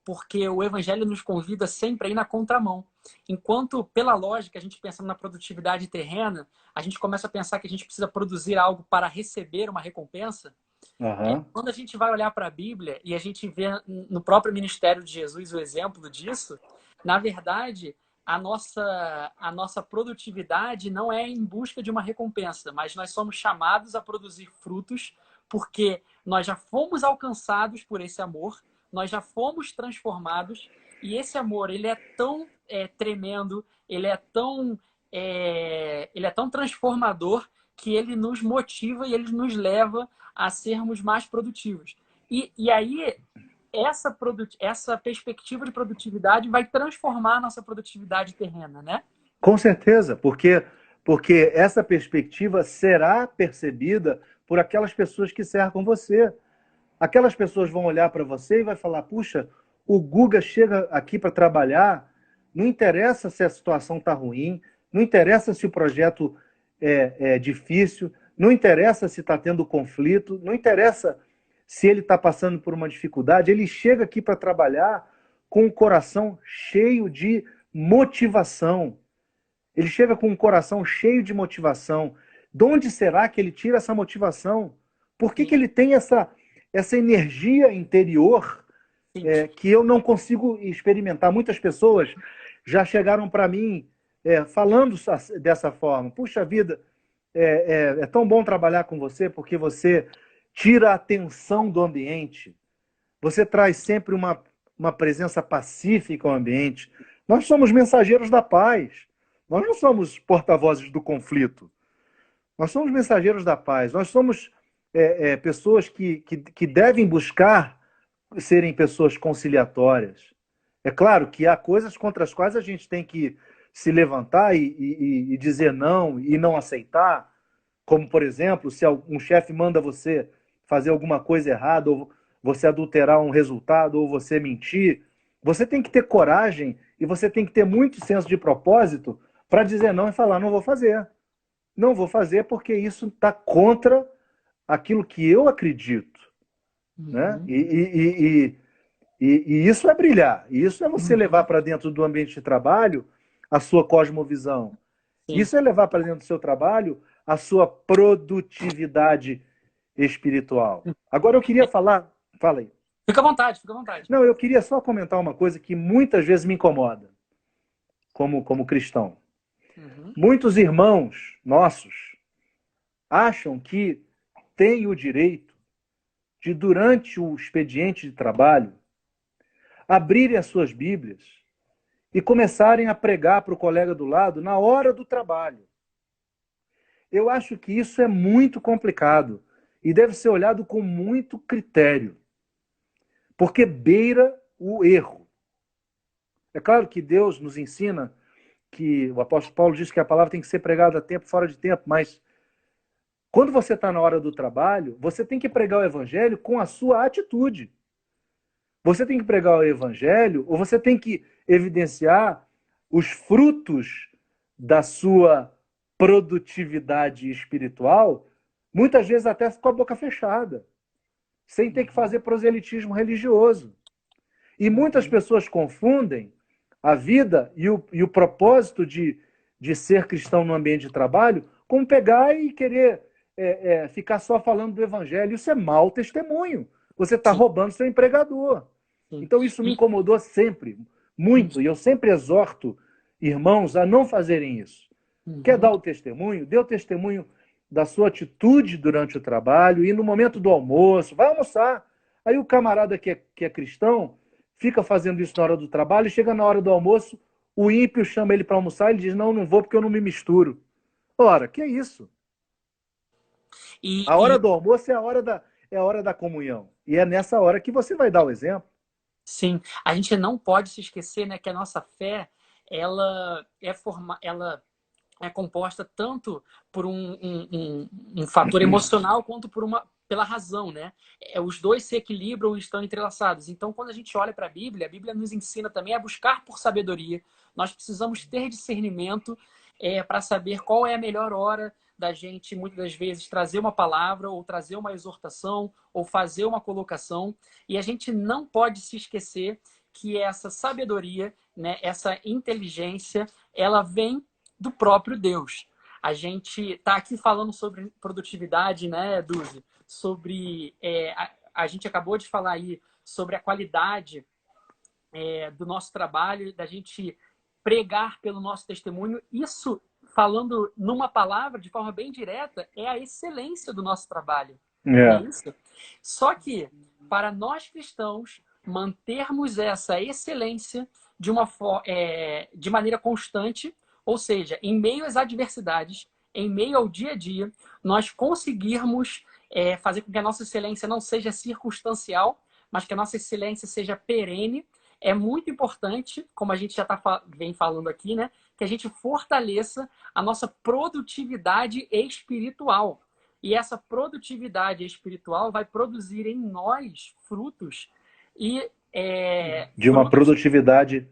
[SPEAKER 3] Porque o Evangelho nos convida sempre a ir na contramão. Enquanto, pela lógica, a gente pensando na produtividade terrena, a gente começa a pensar que a gente precisa produzir algo para receber uma recompensa.
[SPEAKER 2] Uhum.
[SPEAKER 3] Quando a gente vai olhar para a Bíblia e a gente vê no próprio ministério de Jesus o exemplo disso, na verdade, a nossa produtividade não é em busca de uma recompensa, mas nós somos chamados a produzir frutos porque nós já fomos alcançados por esse amor, nós já fomos transformados e esse amor ele é tão tremendo, ele é tão transformador que ele nos motiva e ele nos leva a sermos mais produtivos. E aí, essa perspectiva de produtividade vai transformar a nossa produtividade terrena, né?
[SPEAKER 2] Com certeza, porque essa perspectiva será percebida por aquelas pessoas que cercam você. Aquelas pessoas vão olhar para você e vai falar: puxa, o Guga chega aqui para trabalhar, não interessa se a situação está ruim, não interessa se o projeto é difícil, não interessa se está tendo conflito, não interessa se ele está passando por uma dificuldade, ele chega aqui para trabalhar com o coração cheio de motivação. Ele chega com um coração cheio de motivação. De onde será que ele tira essa motivação? Por que ele tem essa energia interior que eu não consigo experimentar? Muitas pessoas já chegaram para mim falando dessa forma. Puxa vida, é tão bom trabalhar com você porque você tira a tensão do ambiente. Você traz sempre uma presença pacífica ao ambiente. Nós somos mensageiros da paz. Nós não somos porta-vozes do conflito. Nós somos mensageiros da paz. Nós somos pessoas que devem buscar serem pessoas conciliatórias. É claro que há coisas contra as quais a gente tem que se levantar e dizer não e não aceitar. Como, por exemplo, se um chefe manda você fazer alguma coisa errada, ou você adulterar um resultado, ou você mentir, você tem que ter coragem e você tem que ter muito senso de propósito para dizer não e falar: não vou fazer. Não vou fazer porque isso está contra aquilo que eu acredito. Né? E isso é brilhar. Isso é você levar para dentro do ambiente de trabalho a sua cosmovisão.
[SPEAKER 3] Sim.
[SPEAKER 2] Isso é levar para dentro do seu trabalho a sua produtividade espiritual. Agora eu queria falar... Fala aí.
[SPEAKER 3] Fica à vontade, fica à vontade.
[SPEAKER 2] Não, eu queria só comentar uma coisa que muitas vezes me incomoda como cristão. Muitos irmãos nossos acham que têm o direito de, durante o expediente de trabalho, abrirem as suas Bíblias e começarem a pregar para o colega do lado na hora do trabalho. Eu acho que isso é muito complicado e deve ser olhado com muito critério, porque beira o erro. É claro que Deus nos ensina que o apóstolo Paulo diz que a palavra tem que ser pregada a tempo, fora de tempo, mas quando você está na hora do trabalho, você tem que pregar o evangelho com a sua atitude. Você tem que pregar o evangelho, ou você tem que evidenciar os frutos da sua produtividade espiritual, muitas vezes até com a boca fechada, sem ter que fazer proselitismo religioso. E muitas pessoas confundem a vida e o propósito de ser cristão no ambiente de trabalho com pegar e querer ficar só falando do evangelho. Isso é mau testemunho. Você está roubando seu empregador. Sim. Então isso me incomodou sempre, muito. E eu sempre exorto irmãos a não fazerem isso. Quer dar o testemunho? Dê o testemunho da sua atitude durante o trabalho e no momento do almoço. Vai almoçar. Aí o camarada que é cristão fica fazendo isso na hora do trabalho e chega na hora do almoço, o ímpio chama ele para almoçar e ele diz: não, não vou porque eu não me misturo. Ora, que é isso? A hora do almoço é a hora da comunhão. E é nessa hora que você vai dar o exemplo.
[SPEAKER 3] Sim, a gente não pode se esquecer, né, que a nossa fé ela é composta tanto por um fator emocional quanto pela razão, né? Os dois se equilibram e estão entrelaçados. Então, quando a gente olha para a Bíblia nos ensina também a buscar por sabedoria. Nós precisamos ter discernimento para saber qual é a melhor hora da gente, muitas das vezes, trazer uma palavra ou trazer uma exortação ou fazer uma colocação. E a gente não pode se esquecer que essa sabedoria, né, essa inteligência, ela vem do próprio Deus. A gente está aqui falando sobre produtividade, né, Duzi? Sobre a gente acabou de falar aí sobre a qualidade do nosso trabalho, da gente pregar pelo nosso testemunho. Isso, falando numa palavra de forma bem direta, é a excelência do nosso trabalho. Não é isso? Só que, para nós cristãos, mantermos essa excelência de maneira constante, ou seja, em meio às adversidades, em meio ao dia a dia, nós conseguirmos fazer com que a nossa excelência não seja circunstancial, mas que a nossa excelência seja perene. É muito importante, como a gente já vem falando aqui, né, que a gente fortaleça a nossa produtividade espiritual. E essa produtividade espiritual vai produzir em nós frutos
[SPEAKER 2] de uma produtividade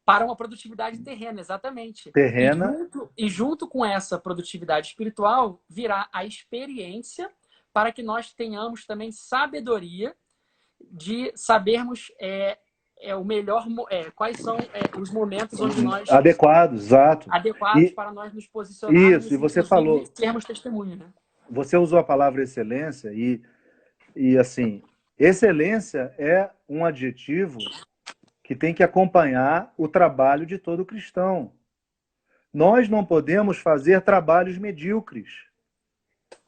[SPEAKER 3] para uma produtividade terrena, exatamente.
[SPEAKER 2] Terrena.
[SPEAKER 3] E junto com essa produtividade espiritual virá a experiência para que nós tenhamos também sabedoria de sabermos o melhor, quais são os momentos onde nós
[SPEAKER 2] adequados
[SPEAKER 3] para nós nos posicionarmos
[SPEAKER 2] e você falou,
[SPEAKER 3] termos testemunho, né?
[SPEAKER 2] Você usou a palavra excelência e assim, excelência é um adjetivo que tem que acompanhar o trabalho de todo cristão. Nós não podemos fazer trabalhos medíocres.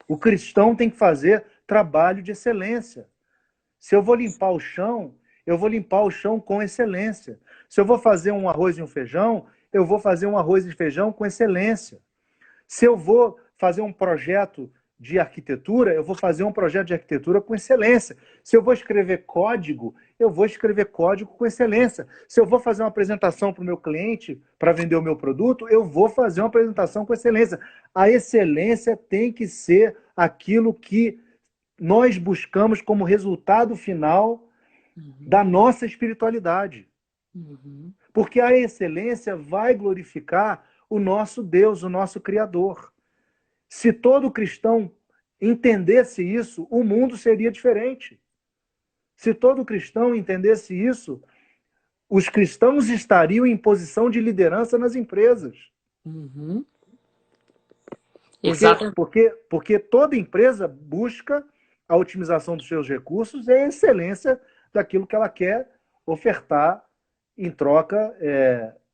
[SPEAKER 2] O cristão tem que fazer trabalho de excelência. Se eu vou limpar o chão, eu vou limpar o chão com excelência. Se eu vou fazer um arroz e um feijão, eu vou fazer um arroz e feijão com excelência. Se eu vou fazer um projeto de arquitetura, eu vou fazer um projeto de arquitetura com excelência. Se eu vou escrever código, eu vou escrever código com excelência. Se eu vou fazer uma apresentação para o meu cliente, para vender o meu produto, eu vou fazer uma apresentação com excelência. A excelência tem que ser aquilo que nós buscamos como resultado final da nossa espiritualidade. Porque a excelência vai glorificar o nosso Deus, o nosso Criador. Se todo cristão entendesse isso, o mundo seria diferente. Se todo cristão entendesse isso, os cristãos estariam em posição de liderança nas empresas. Porque toda empresa busca a otimização dos seus recursos e a excelência daquilo que ela quer ofertar em troca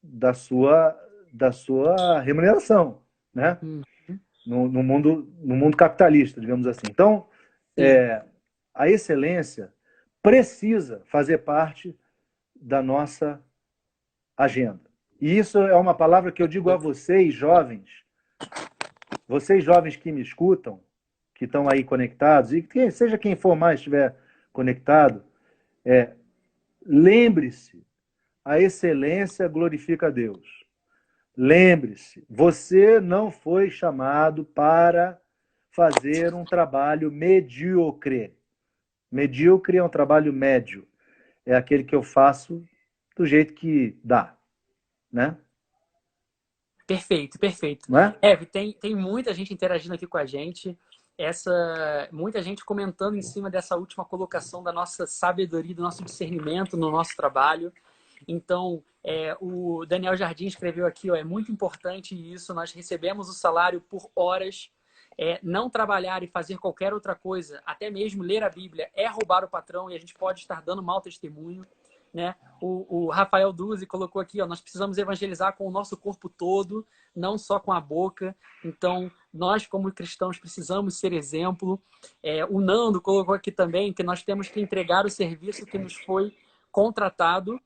[SPEAKER 2] da sua remuneração, né? No mundo capitalista, digamos assim. Então, a excelência precisa fazer parte da nossa agenda. E isso é uma palavra que eu digo a vocês, jovens que me escutam, que estão aí conectados, e seja quem for mais estiver conectado, lembre-se, a excelência glorifica a Deus. Lembre-se, você não foi chamado para fazer um trabalho medíocre. Medíocre é um trabalho médio. É aquele que eu faço do jeito que dá, né?
[SPEAKER 3] Perfeito.
[SPEAKER 2] Não é?
[SPEAKER 3] Tem muita gente interagindo aqui com a gente. Muita gente comentando em cima dessa última colocação da nossa sabedoria, do nosso discernimento no nosso trabalho. Então, o Daniel Jardim escreveu aqui, é muito importante isso, nós recebemos o salário por horas, não trabalhar e fazer qualquer outra coisa, até mesmo ler a Bíblia, é roubar o patrão e a gente pode estar dando mau testemunho, né? O Rafael Duzi colocou aqui, nós precisamos evangelizar com o nosso corpo todo, não só com a boca. Então, nós como cristãos precisamos ser exemplo. O Nando colocou aqui também que nós temos que entregar o serviço que nos foi contratado.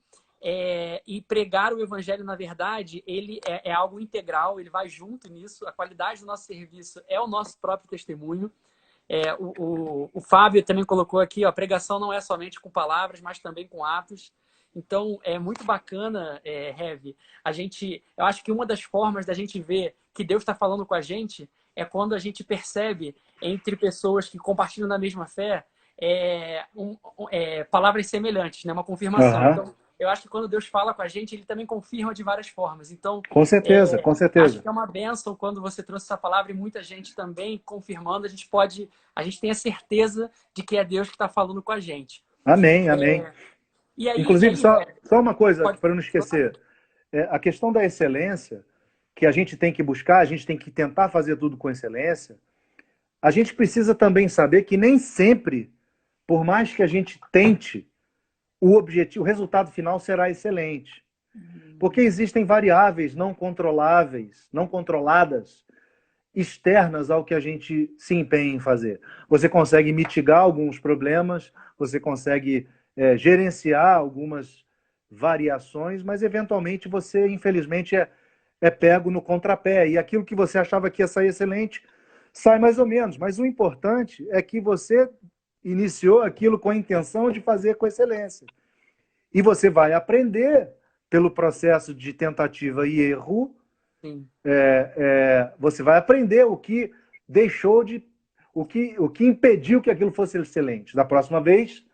[SPEAKER 3] E pregar o evangelho, na verdade, ele é algo integral, ele vai junto nisso. A qualidade do nosso serviço é o nosso próprio testemunho. O Fábio também colocou aqui, a pregação não é somente com palavras, mas também com atos. Então, é muito bacana, Heavy, eu acho que uma das formas da gente ver que Deus está falando com a gente é quando a gente percebe entre pessoas que compartilham da mesma fé palavras semelhantes, né? Uma confirmação.
[SPEAKER 2] Aham.
[SPEAKER 3] Então, eu acho que quando Deus fala com a gente, ele também confirma de várias formas. Então,
[SPEAKER 2] Com certeza, com
[SPEAKER 3] acho
[SPEAKER 2] certeza.
[SPEAKER 3] que é uma bênção quando você trouxe essa palavra e muita gente também confirmando. A gente tem a certeza de que é Deus que está falando com a gente.
[SPEAKER 2] Amém, amém.
[SPEAKER 3] E
[SPEAKER 2] Inclusive,
[SPEAKER 3] aí,
[SPEAKER 2] só uma coisa
[SPEAKER 3] pode
[SPEAKER 2] para não esquecer. A questão da excelência, que a gente tem que buscar, a gente tem que tentar fazer tudo com excelência. A gente precisa também saber que nem sempre, por mais que a gente tente, o resultado final será excelente. Porque existem variáveis não controláveis, não controladas, externas ao que a gente se empenha em fazer. Você consegue mitigar alguns problemas, você consegue gerenciar algumas variações, mas eventualmente você, infelizmente, é pego no contrapé. E aquilo que você achava que ia sair excelente, sai mais ou menos. Mas o importante é que você iniciou aquilo com a intenção de fazer com excelência. E você vai aprender pelo processo de tentativa e erro.
[SPEAKER 3] Sim.
[SPEAKER 2] Você vai aprender o que deixou de... O que impediu que aquilo fosse excelente. Da próxima vez,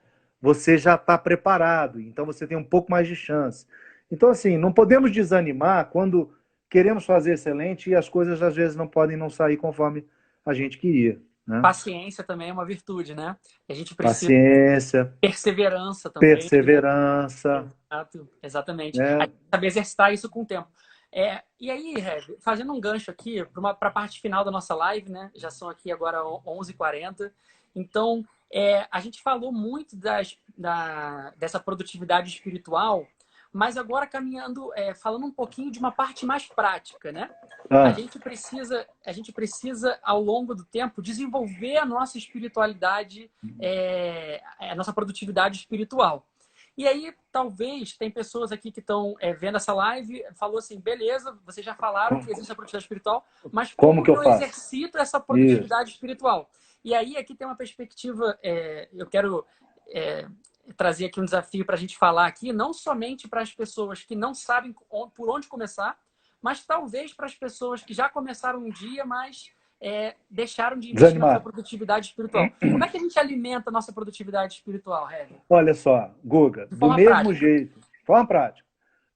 [SPEAKER 2] você já está preparado. Então, você tem um pouco mais de chance. Então, assim, não podemos desanimar quando queremos fazer excelente e as coisas, às vezes, não podem não sair conforme a gente queria. Né?
[SPEAKER 3] Paciência também é uma virtude, né? A gente precisa
[SPEAKER 2] Paciência,
[SPEAKER 3] perseverança também.
[SPEAKER 2] perseverança.
[SPEAKER 3] Exato, exatamente. A
[SPEAKER 2] Né?
[SPEAKER 3] gente saber exercitar isso com o tempo. E aí, Rev, fazendo um gancho aqui para a parte final da nossa live, né? Já são aqui agora 11h40. Então, a gente falou muito dessa produtividade espiritual, mas agora caminhando, falando um pouquinho de uma parte mais prática, né? A gente precisa, ao longo do tempo, desenvolver a nossa espiritualidade, a nossa produtividade espiritual. E aí, talvez, tem pessoas aqui que estão vendo essa live, falou assim, beleza, vocês já falaram que existe a produtividade espiritual, mas como
[SPEAKER 2] que eu
[SPEAKER 3] eu
[SPEAKER 2] faço?
[SPEAKER 3] exercito essa produtividade espiritual? E aí, aqui tem uma perspectiva, eu quero trazer aqui um desafio para a gente falar aqui, não somente para as pessoas que não sabem por onde começar, mas talvez para as pessoas que já começaram um dia, mas deixaram de investir na sua produtividade espiritual. Como é que a gente alimenta a nossa produtividade espiritual, Heavy?
[SPEAKER 2] Olha só, Guga,
[SPEAKER 3] De
[SPEAKER 2] do
[SPEAKER 3] forma
[SPEAKER 2] mesmo
[SPEAKER 3] prática.
[SPEAKER 2] jeito, forma prática,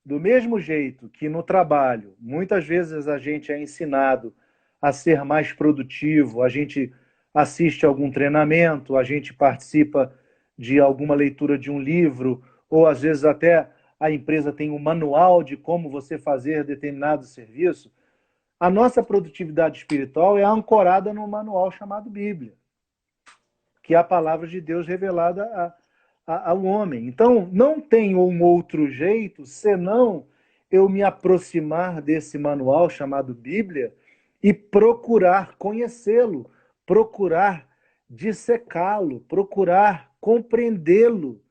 [SPEAKER 2] do mesmo jeito que no trabalho, muitas vezes a gente é ensinado a ser mais produtivo, a gente assiste algum treinamento, a gente participa de alguma leitura de um livro, ou às vezes até a empresa tem um manual de como você fazer determinado serviço. A nossa produtividade espiritual é ancorada num manual chamado Bíblia, que é a palavra de Deus revelada ao homem. Então, não tem um outro jeito senão eu me aproximar desse manual chamado Bíblia e procurar conhecê-lo, procurar dissecá-lo, procurar compreendê-lo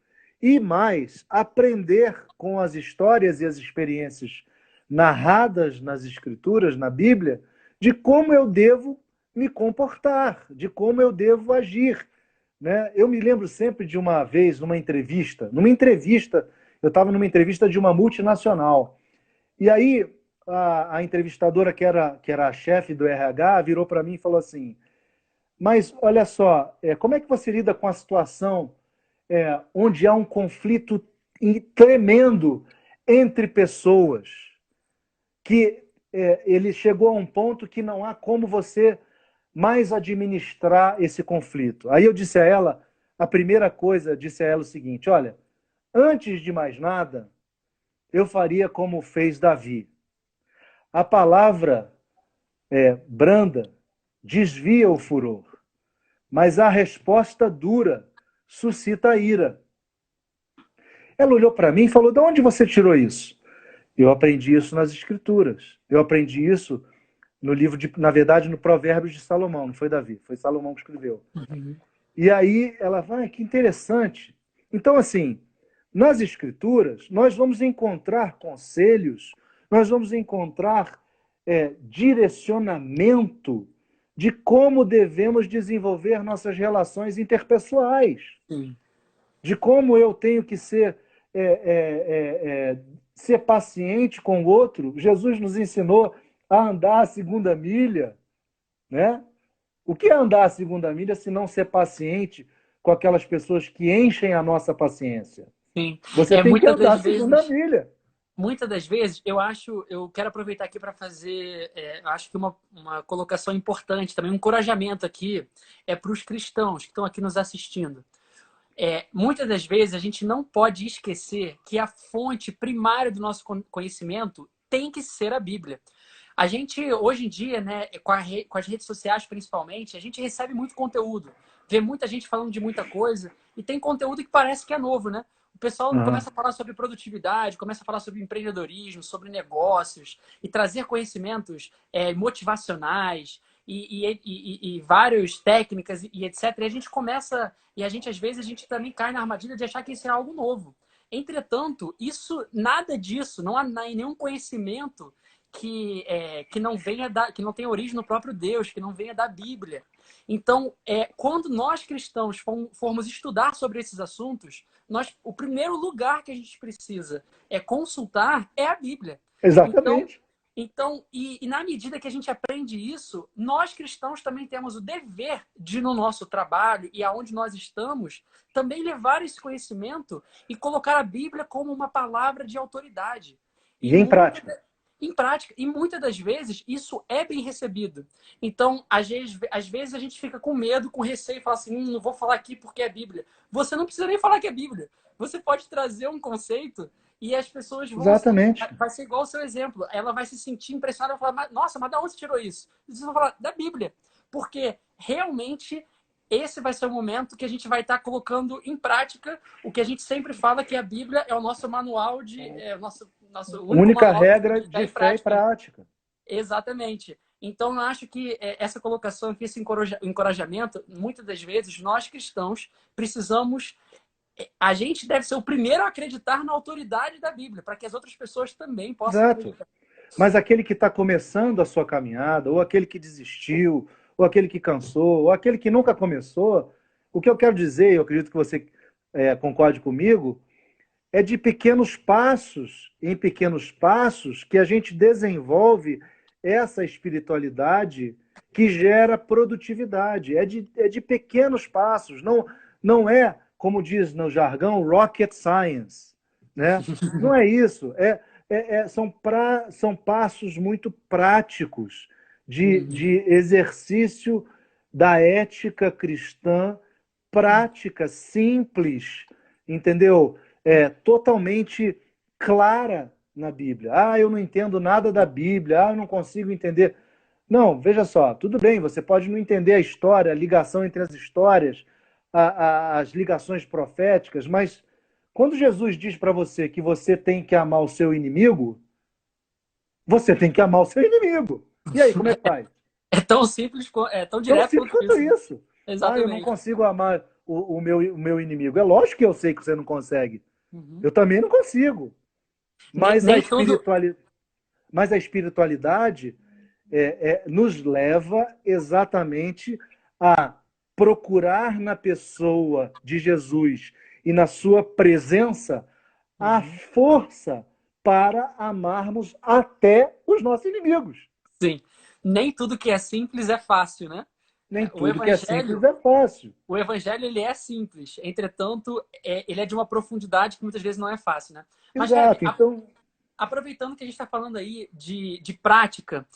[SPEAKER 2] e mais, aprender com as histórias e as experiências narradas nas Escrituras, na Bíblia, de como eu devo me comportar, de como eu devo agir. Né? Eu me lembro sempre de uma vez, numa entrevista, eu estava numa entrevista de uma multinacional, e aí a entrevistadora, que era a chefe do RH, virou para mim e falou assim, mas olha só, como é que você lida com a situação onde há um conflito tremendo entre pessoas, que ele chegou a um ponto que não há como você mais administrar esse conflito. Aí eu disse a ela, a primeira coisa, disse a ela o seguinte, olha, antes de mais nada, eu faria como fez Davi. A palavra branda desvia o furor, mas a resposta dura suscita a ira. Ela olhou para mim e falou, de onde você tirou isso? Eu aprendi isso nas Escrituras. Eu aprendi isso no livro, na verdade, no Provérbios de Salomão. Não foi Davi, foi Salomão que escreveu.
[SPEAKER 3] Uhum.
[SPEAKER 2] E aí ela vai, que interessante. Então, assim, nas Escrituras, nós vamos encontrar conselhos, nós vamos encontrar direcionamento de como devemos desenvolver nossas relações interpessoais.
[SPEAKER 3] Sim.
[SPEAKER 2] De como eu tenho que ser ser paciente com o outro. Jesus nos ensinou a andar a segunda milha, né? O que é andar a segunda milha se não ser paciente com aquelas pessoas que enchem a nossa paciência?
[SPEAKER 3] Sim.
[SPEAKER 2] Você tem que
[SPEAKER 3] Muitas
[SPEAKER 2] andar
[SPEAKER 3] das
[SPEAKER 2] a segunda
[SPEAKER 3] vezes,
[SPEAKER 2] milha.
[SPEAKER 3] eu quero aproveitar aqui para fazer, eu acho que uma colocação importante também, um encorajamento aqui para os cristãos que estão aqui nos assistindo. Muitas das vezes a gente não pode esquecer que a fonte primária do nosso conhecimento tem que ser a Bíblia. A gente, hoje em dia, né, com as redes sociais principalmente, a gente recebe muito conteúdo, vê muita gente falando de muita coisa, e tem conteúdo que parece que é novo, né? O pessoal
[SPEAKER 2] Uhum.
[SPEAKER 3] começa a falar sobre produtividade, começa a falar sobre empreendedorismo, sobre negócios, e trazer conhecimentos motivacionais, e várias técnicas, e etc. E a gente começa, às vezes, a gente também cai na armadilha de achar que isso é algo novo. Entretanto, nada disso, não há nenhum conhecimento que não venha que não tenha origem no próprio Deus, que não venha da Bíblia. Então, quando nós cristãos formos estudar sobre esses assuntos, o primeiro lugar que a gente precisa consultar é a Bíblia. Então,
[SPEAKER 2] Exatamente.
[SPEAKER 3] e na medida que a gente aprende isso, nós cristãos também temos o dever de, no nosso trabalho e aonde nós estamos, também levar esse conhecimento e colocar a Bíblia como uma palavra de autoridade.
[SPEAKER 2] E em prática.
[SPEAKER 3] Em prática. E muitas das vezes isso é bem recebido. Então, às vezes a gente fica com medo, com receio e fala assim, não vou falar aqui porque é Bíblia. Você não precisa nem falar que é Bíblia. Você pode trazer um conceito e as pessoas
[SPEAKER 2] Exatamente.
[SPEAKER 3] vai ser igual ao seu exemplo. Ela vai se sentir impressionada e falar, nossa, mas de onde você tirou isso? E você vai falar, da Bíblia. Porque realmente esse vai ser o momento que a gente vai estar colocando em prática o que a gente sempre fala, que a Bíblia é o nosso manual nosso único
[SPEAKER 2] Única
[SPEAKER 3] manual
[SPEAKER 2] regra
[SPEAKER 3] de fé
[SPEAKER 2] de
[SPEAKER 3] e
[SPEAKER 2] fé e
[SPEAKER 3] prática.
[SPEAKER 2] prática.
[SPEAKER 3] Exatamente. Então, eu acho que essa colocação aqui, esse encorajamento, muitas das vezes, nós cristãos precisamos. A gente deve ser o primeiro a acreditar na autoridade da Bíblia, para que as outras pessoas também possam
[SPEAKER 2] Exato.
[SPEAKER 3] acreditar.
[SPEAKER 2] Mas aquele que está começando a sua caminhada, ou aquele que desistiu, ou aquele que cansou, ou aquele que nunca começou, o que eu quero dizer, eu acredito que você concorde comigo, é de pequenos passos, em pequenos passos, que a gente desenvolve essa espiritualidade que gera produtividade. É de pequenos passos, não é, como diz no jargão, rocket science. Né? Não é isso. São passos muito práticos de exercício da ética cristã, prática, simples, entendeu? Totalmente clara na Bíblia. Ah, eu não entendo nada da Bíblia, eu não consigo entender. Não, veja só, tudo bem, você pode não entender a história, a ligação entre as histórias, as ligações proféticas, mas quando Jesus diz para você que você tem que amar o seu inimigo, você tem que amar o seu inimigo. E aí, como é que faz?
[SPEAKER 3] É tão simples, tão
[SPEAKER 2] Tão
[SPEAKER 3] direto
[SPEAKER 2] simples
[SPEAKER 3] quanto
[SPEAKER 2] quanto
[SPEAKER 3] isso, né?
[SPEAKER 2] isso. Ah, eu não
[SPEAKER 3] Exatamente.
[SPEAKER 2] consigo amar o meu inimigo. É lógico que eu sei que você não consegue.
[SPEAKER 3] Uhum.
[SPEAKER 2] Eu também não consigo.
[SPEAKER 3] Nem,
[SPEAKER 2] Mas a
[SPEAKER 3] nem tudo.
[SPEAKER 2] espiritualidade, mas a espiritualidade nos leva exatamente a procurar na pessoa de Jesus e na sua presença a
[SPEAKER 3] Uhum.
[SPEAKER 2] força para amarmos até os nossos inimigos.
[SPEAKER 3] Sim. Nem tudo que é simples é fácil, né?
[SPEAKER 2] Nem
[SPEAKER 3] O
[SPEAKER 2] tudo que é simples
[SPEAKER 3] evangelho,
[SPEAKER 2] é fácil.
[SPEAKER 3] o evangelho ele é simples. Entretanto, ele é de uma profundidade que muitas vezes não é fácil, né? Mas, Heber,
[SPEAKER 2] Exato. Então,
[SPEAKER 3] aproveitando que a gente está falando aí de prática,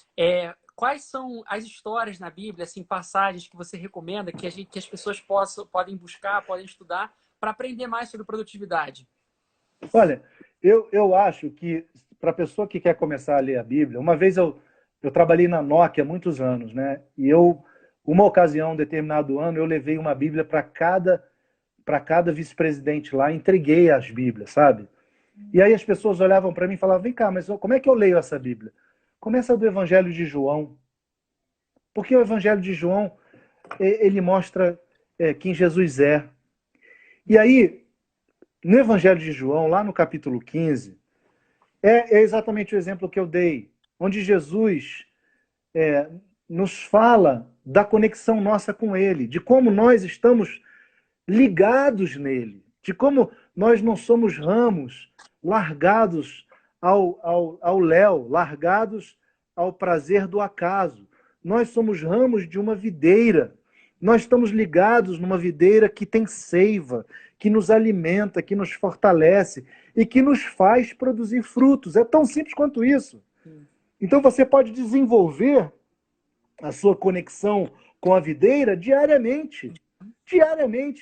[SPEAKER 3] quais são as histórias na Bíblia, assim, passagens que você recomenda que as pessoas podem buscar, podem estudar para aprender mais sobre produtividade?
[SPEAKER 2] olha, eu acho que para a pessoa que quer começar a ler a Bíblia, uma vez eu trabalhei na Nokia há muitos anos, né? E uma ocasião, um determinado ano, eu levei uma Bíblia para cada vice-presidente lá, entreguei as Bíblias, sabe? E aí as pessoas olhavam para mim e falavam: vem cá, mas como é que eu leio essa Bíblia? Começa do Evangelho de João. Porque o Evangelho de João, ele mostra quem Jesus é. E aí, no Evangelho de João, lá no capítulo 15, é exatamente o exemplo que eu dei, onde Jesus nos fala da conexão nossa com Ele, de como nós estamos ligados nele. de como nós não somos ramos largados ao léu, largados ao prazer do acaso. Nós somos ramos de uma videira. Nós estamos ligados numa videira que tem seiva, que nos alimenta, que nos fortalece e que nos faz produzir frutos. É tão simples quanto isso. Então você pode desenvolver a sua conexão com a videira diariamente,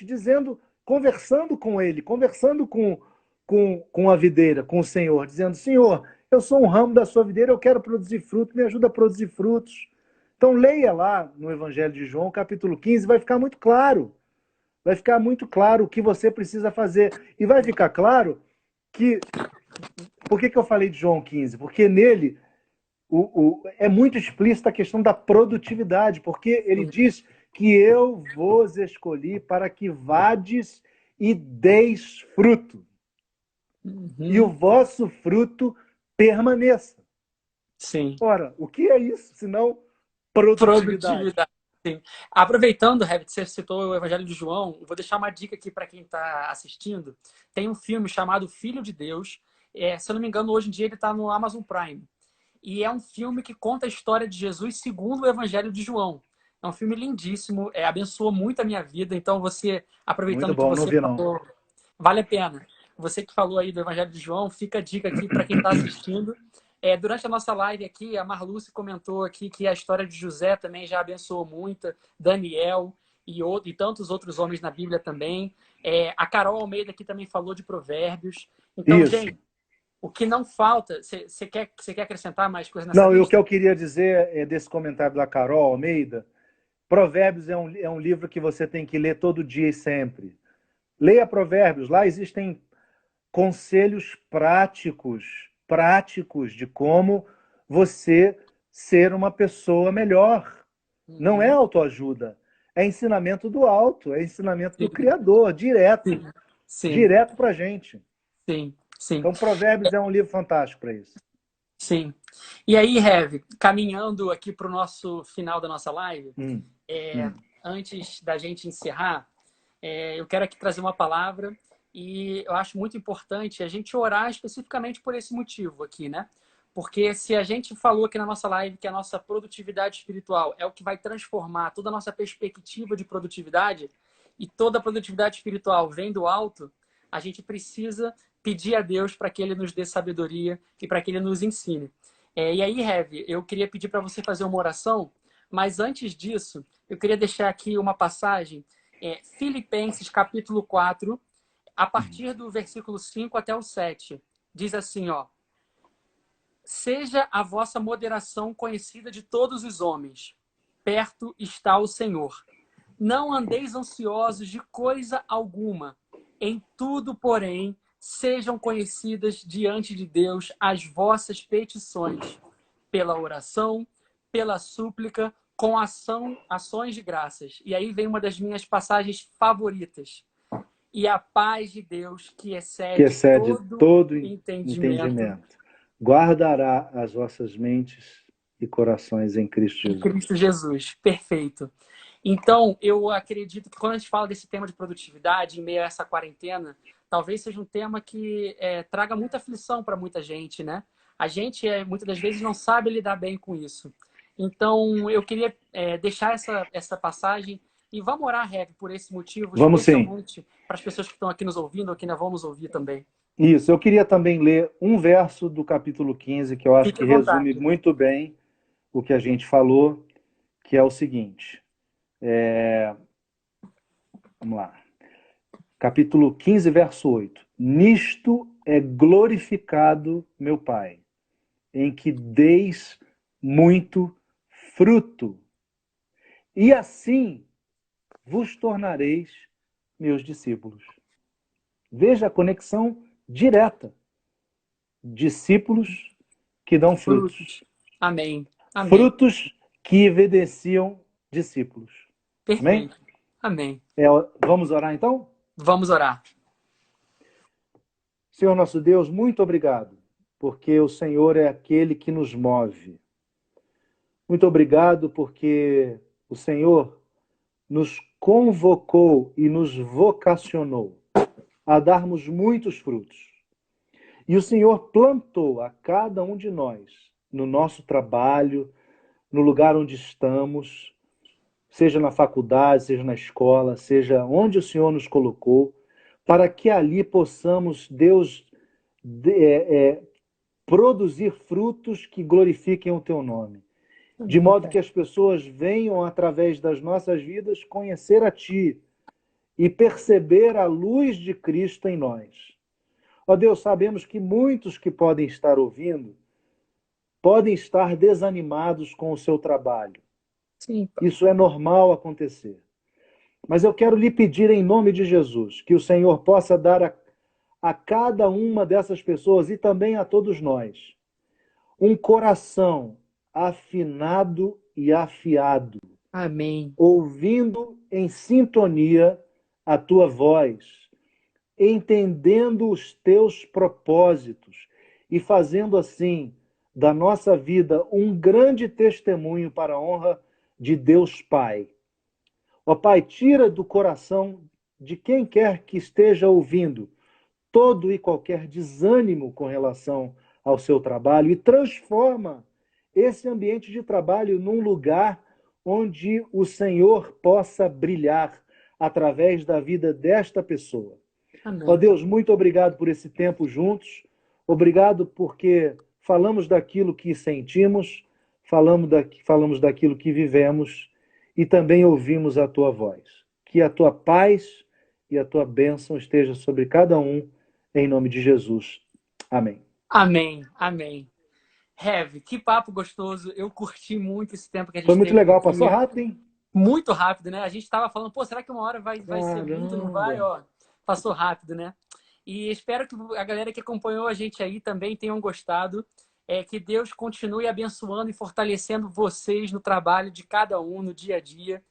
[SPEAKER 2] dizendo, conversando com ele, conversando com a videira, com o Senhor, dizendo: Senhor, eu sou um ramo da sua videira, eu quero produzir fruto, me ajuda a produzir frutos. Então leia lá no Evangelho de João, capítulo 15, vai ficar muito claro. Vai ficar muito claro o que você precisa fazer. E vai ficar claro que... Por que eu falei de João 15? Porque nele é muito explícita a questão da produtividade, porque ele diz que eu vos escolhi para que vades e deis fruto. E o vosso fruto permaneça.
[SPEAKER 3] Sim.
[SPEAKER 2] Ora, o que é isso, senão produtividade?
[SPEAKER 3] Sim. Aproveitando, Herbert, você citou o Evangelho de João, vou deixar uma dica aqui para quem está assistindo. Tem um filme chamado Filho de Deus. Se eu não me engano, hoje em dia ele está no Amazon Prime. E é um filme que conta a história de Jesus segundo o Evangelho de João. É um filme lindíssimo, abençoou muito a minha vida. Então, você, aproveitando
[SPEAKER 2] Muito bom,
[SPEAKER 3] que você falou, vale a pena. Você que falou aí do Evangelho de João, fica a dica aqui para quem está assistindo. Durante a nossa live aqui, a Marluce comentou aqui que a história de José também já abençoou muito, Daniel e tantos outros homens na Bíblia também. A Carol Almeida aqui também falou de Provérbios. Então,
[SPEAKER 2] Isso.
[SPEAKER 3] gente, o que não falta... Você quer acrescentar mais coisas nessa
[SPEAKER 2] lista?
[SPEAKER 3] Não,
[SPEAKER 2] o que eu queria dizer é desse comentário da Carol Almeida. Provérbios é um livro que você tem que ler todo dia e sempre. Leia Provérbios. Lá existem conselhos práticos de como você ser uma pessoa melhor. Não é autoajuda. É ensinamento do alto, é ensinamento do Criador, direto.
[SPEAKER 3] Sim.
[SPEAKER 2] Direto pra gente.
[SPEAKER 3] Sim.
[SPEAKER 2] Então, Provérbios é um livro fantástico para isso.
[SPEAKER 3] Sim. E aí, Rev, caminhando aqui para o nosso final da nossa live, antes da gente encerrar, eu quero aqui trazer uma palavra e eu acho muito importante a gente orar especificamente por esse motivo aqui, né? Porque se a gente falou aqui na nossa live que a nossa produtividade espiritual é o que vai transformar toda a nossa perspectiva de produtividade, e toda a produtividade espiritual vem do alto, a gente precisa pedir a Deus para que Ele nos dê sabedoria e para que Ele nos ensine. E aí, Rev, eu queria pedir para você fazer uma oração, mas antes disso, eu queria deixar aqui uma passagem, Filipenses capítulo 4, a partir do versículo 5 até o 7. Diz assim, ó: seja a vossa moderação conhecida de todos os homens. Perto está o Senhor. Não andeis ansiosos de coisa alguma. Em tudo, porém, sejam conhecidas diante de Deus as vossas petições, pela oração, pela súplica, com ações de graças. E aí vem uma das minhas passagens favoritas. E a paz de Deus, que excede todo entendimento,
[SPEAKER 2] guardará as vossas mentes e corações em Cristo Jesus.
[SPEAKER 3] Em Cristo Jesus. Perfeito. Então, eu acredito que quando a gente fala desse tema de produtividade, em meio a essa quarentena, talvez seja um tema que traga muita aflição para muita gente, né? A gente, muitas das vezes, não sabe lidar bem com isso. Então, eu queria deixar essa passagem e vamos orar, Rev, por esse motivo,
[SPEAKER 2] vamos
[SPEAKER 3] especialmente para as pessoas que estão aqui nos ouvindo ou que ainda vão nos ouvir também.
[SPEAKER 2] Isso, eu queria também ler um verso do capítulo 15, que eu acho que resume muito bem o que a gente falou, que é o seguinte. Vamos lá. Capítulo 15, verso 8. Nisto é glorificado meu Pai, em que deis muito fruto, e assim vos tornareis meus discípulos. Veja a conexão direta. Discípulos que dão frutos.
[SPEAKER 3] Amém. Amém.
[SPEAKER 2] Frutos que evidenciam discípulos.
[SPEAKER 3] Perfeito. Amém.
[SPEAKER 2] Vamos orar então?
[SPEAKER 3] Vamos orar.
[SPEAKER 2] Senhor nosso Deus, muito obrigado, porque o Senhor é aquele que nos move. Muito obrigado porque o Senhor nos convocou e nos vocacionou a darmos muitos frutos. E o Senhor plantou a cada um de nós, no nosso trabalho, no lugar onde estamos, seja na faculdade, seja na escola, seja onde o Senhor nos colocou, para que ali possamos, Deus, produzir frutos que glorifiquem o teu nome. De modo que as pessoas venham, através das nossas vidas, conhecer a Ti e perceber a luz de Cristo em nós. Ó Deus, sabemos que muitos que podem estar ouvindo podem estar desanimados com o seu trabalho.
[SPEAKER 3] Sim.
[SPEAKER 2] Isso é normal acontecer. Mas eu quero lhe pedir em nome de Jesus que o Senhor possa dar a cada uma dessas pessoas e também a todos nós um coração afinado e afiado,
[SPEAKER 3] Amém.
[SPEAKER 2] ouvindo em sintonia a tua voz, entendendo os teus propósitos e fazendo assim da nossa vida um grande testemunho para a honra de Deus Pai. Ó Pai, tira do coração de quem quer que esteja ouvindo todo e qualquer desânimo com relação ao seu trabalho e transforma esse ambiente de trabalho num lugar onde o Senhor possa brilhar através da vida desta pessoa.
[SPEAKER 3] Amém.
[SPEAKER 2] Ó Deus, muito obrigado por esse tempo juntos. Obrigado porque falamos daquilo que sentimos, falamos daquilo que vivemos e também ouvimos a tua voz. Que a tua paz e a tua bênção esteja sobre cada um, em nome de Jesus. Amém.
[SPEAKER 3] Amém. Amém. Heavy, que papo gostoso. Eu curti muito esse tempo que a gente
[SPEAKER 2] Foi muito
[SPEAKER 3] teve
[SPEAKER 2] legal.
[SPEAKER 3] aqui.
[SPEAKER 2] Passou rápido, hein?
[SPEAKER 3] Muito rápido, né? A gente estava falando, pô, será que uma hora vai ser muito? Não vai?
[SPEAKER 2] Caramba.
[SPEAKER 3] Ó, passou rápido, né? E espero que a galera que acompanhou a gente aí também tenham gostado. Que Deus continue abençoando e fortalecendo vocês no trabalho de cada um, no dia a dia.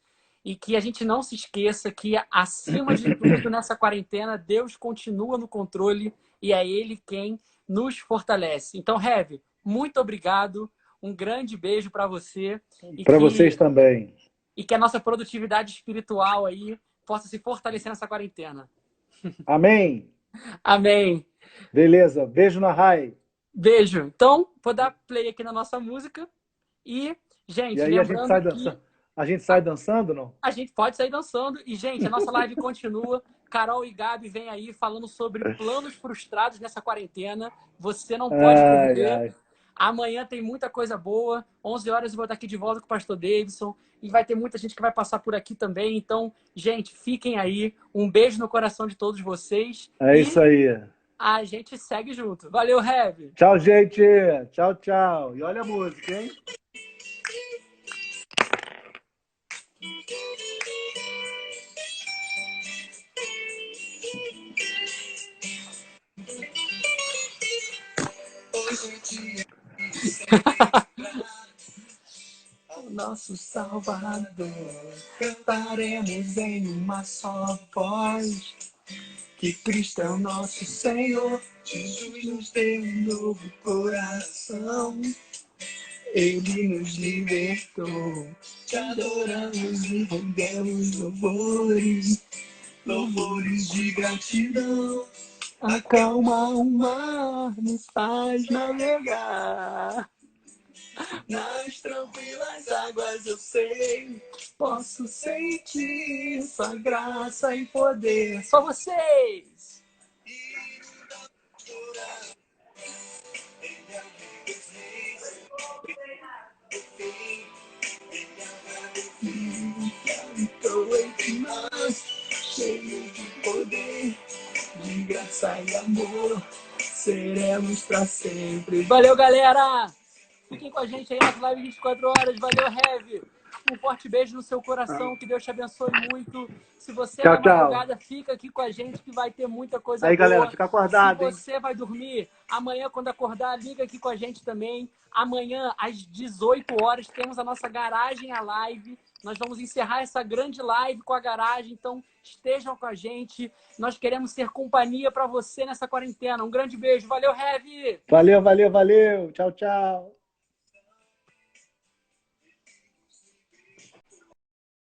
[SPEAKER 3] E que a gente não se esqueça que, acima de tudo, nessa quarentena, Deus continua no controle e é Ele quem nos fortalece. Então, Heavy, muito obrigado. Um grande beijo para você.
[SPEAKER 2] Para vocês também.
[SPEAKER 3] E que a nossa produtividade espiritual aí possa se fortalecer nessa quarentena.
[SPEAKER 2] Amém.
[SPEAKER 3] Amém.
[SPEAKER 2] Beleza. Beijo na Rai.
[SPEAKER 3] Beijo. Então, vou dar play aqui na nossa música. E, gente,
[SPEAKER 2] E aí
[SPEAKER 3] lembrando
[SPEAKER 2] a gente sai dançando, não?
[SPEAKER 3] a gente pode sair dançando. E, gente, a nossa live continua. Carol e Gabi vêm aí falando sobre planos frustrados nessa quarentena. Você não pode perder. Amanhã tem muita coisa boa. 11 horas eu vou estar aqui de volta com o pastor Davidson. E vai ter muita gente que vai passar por aqui também. Então, gente, fiquem aí. Um beijo no coração de todos vocês.
[SPEAKER 2] Isso aí.
[SPEAKER 3] A gente segue junto. Valeu, Heavy.
[SPEAKER 2] Tchau, gente. Tchau, tchau. E olha a música, hein?
[SPEAKER 1] Nosso Salvador, cantaremos em uma só voz, que Cristo é o nosso Senhor, Jesus nos deu um novo coração, Ele nos libertou, te adoramos e rendemos louvores, louvores de gratidão, acalma o mar, nos faz navegar. Nas tranquilas águas eu sei, posso sentir sua graça e poder.
[SPEAKER 3] Só vocês!
[SPEAKER 1] Habitou entre nós, cheio de poder, de graça e amor, seremos pra sempre.
[SPEAKER 3] Valeu, galera! Fiquem com a gente aí nas lives 24 horas. Valeu, Heavy! Um forte beijo no seu coração. Que Deus te abençoe muito. Se você é na madrugada, fica aqui com a gente que vai ter muita coisa
[SPEAKER 2] aí,
[SPEAKER 3] boa.
[SPEAKER 2] Galera, fica acordado,
[SPEAKER 3] Se você vai dormir, amanhã quando acordar, liga aqui com a gente também. Amanhã, às 18 horas, temos a nossa Garagem a Live. Nós vamos encerrar essa grande live com a Garagem. Então, estejam com a gente. Nós queremos ser companhia para você nessa quarentena. Um grande beijo. Valeu, Heavy!
[SPEAKER 2] Valeu, valeu, valeu. Tchau, tchau.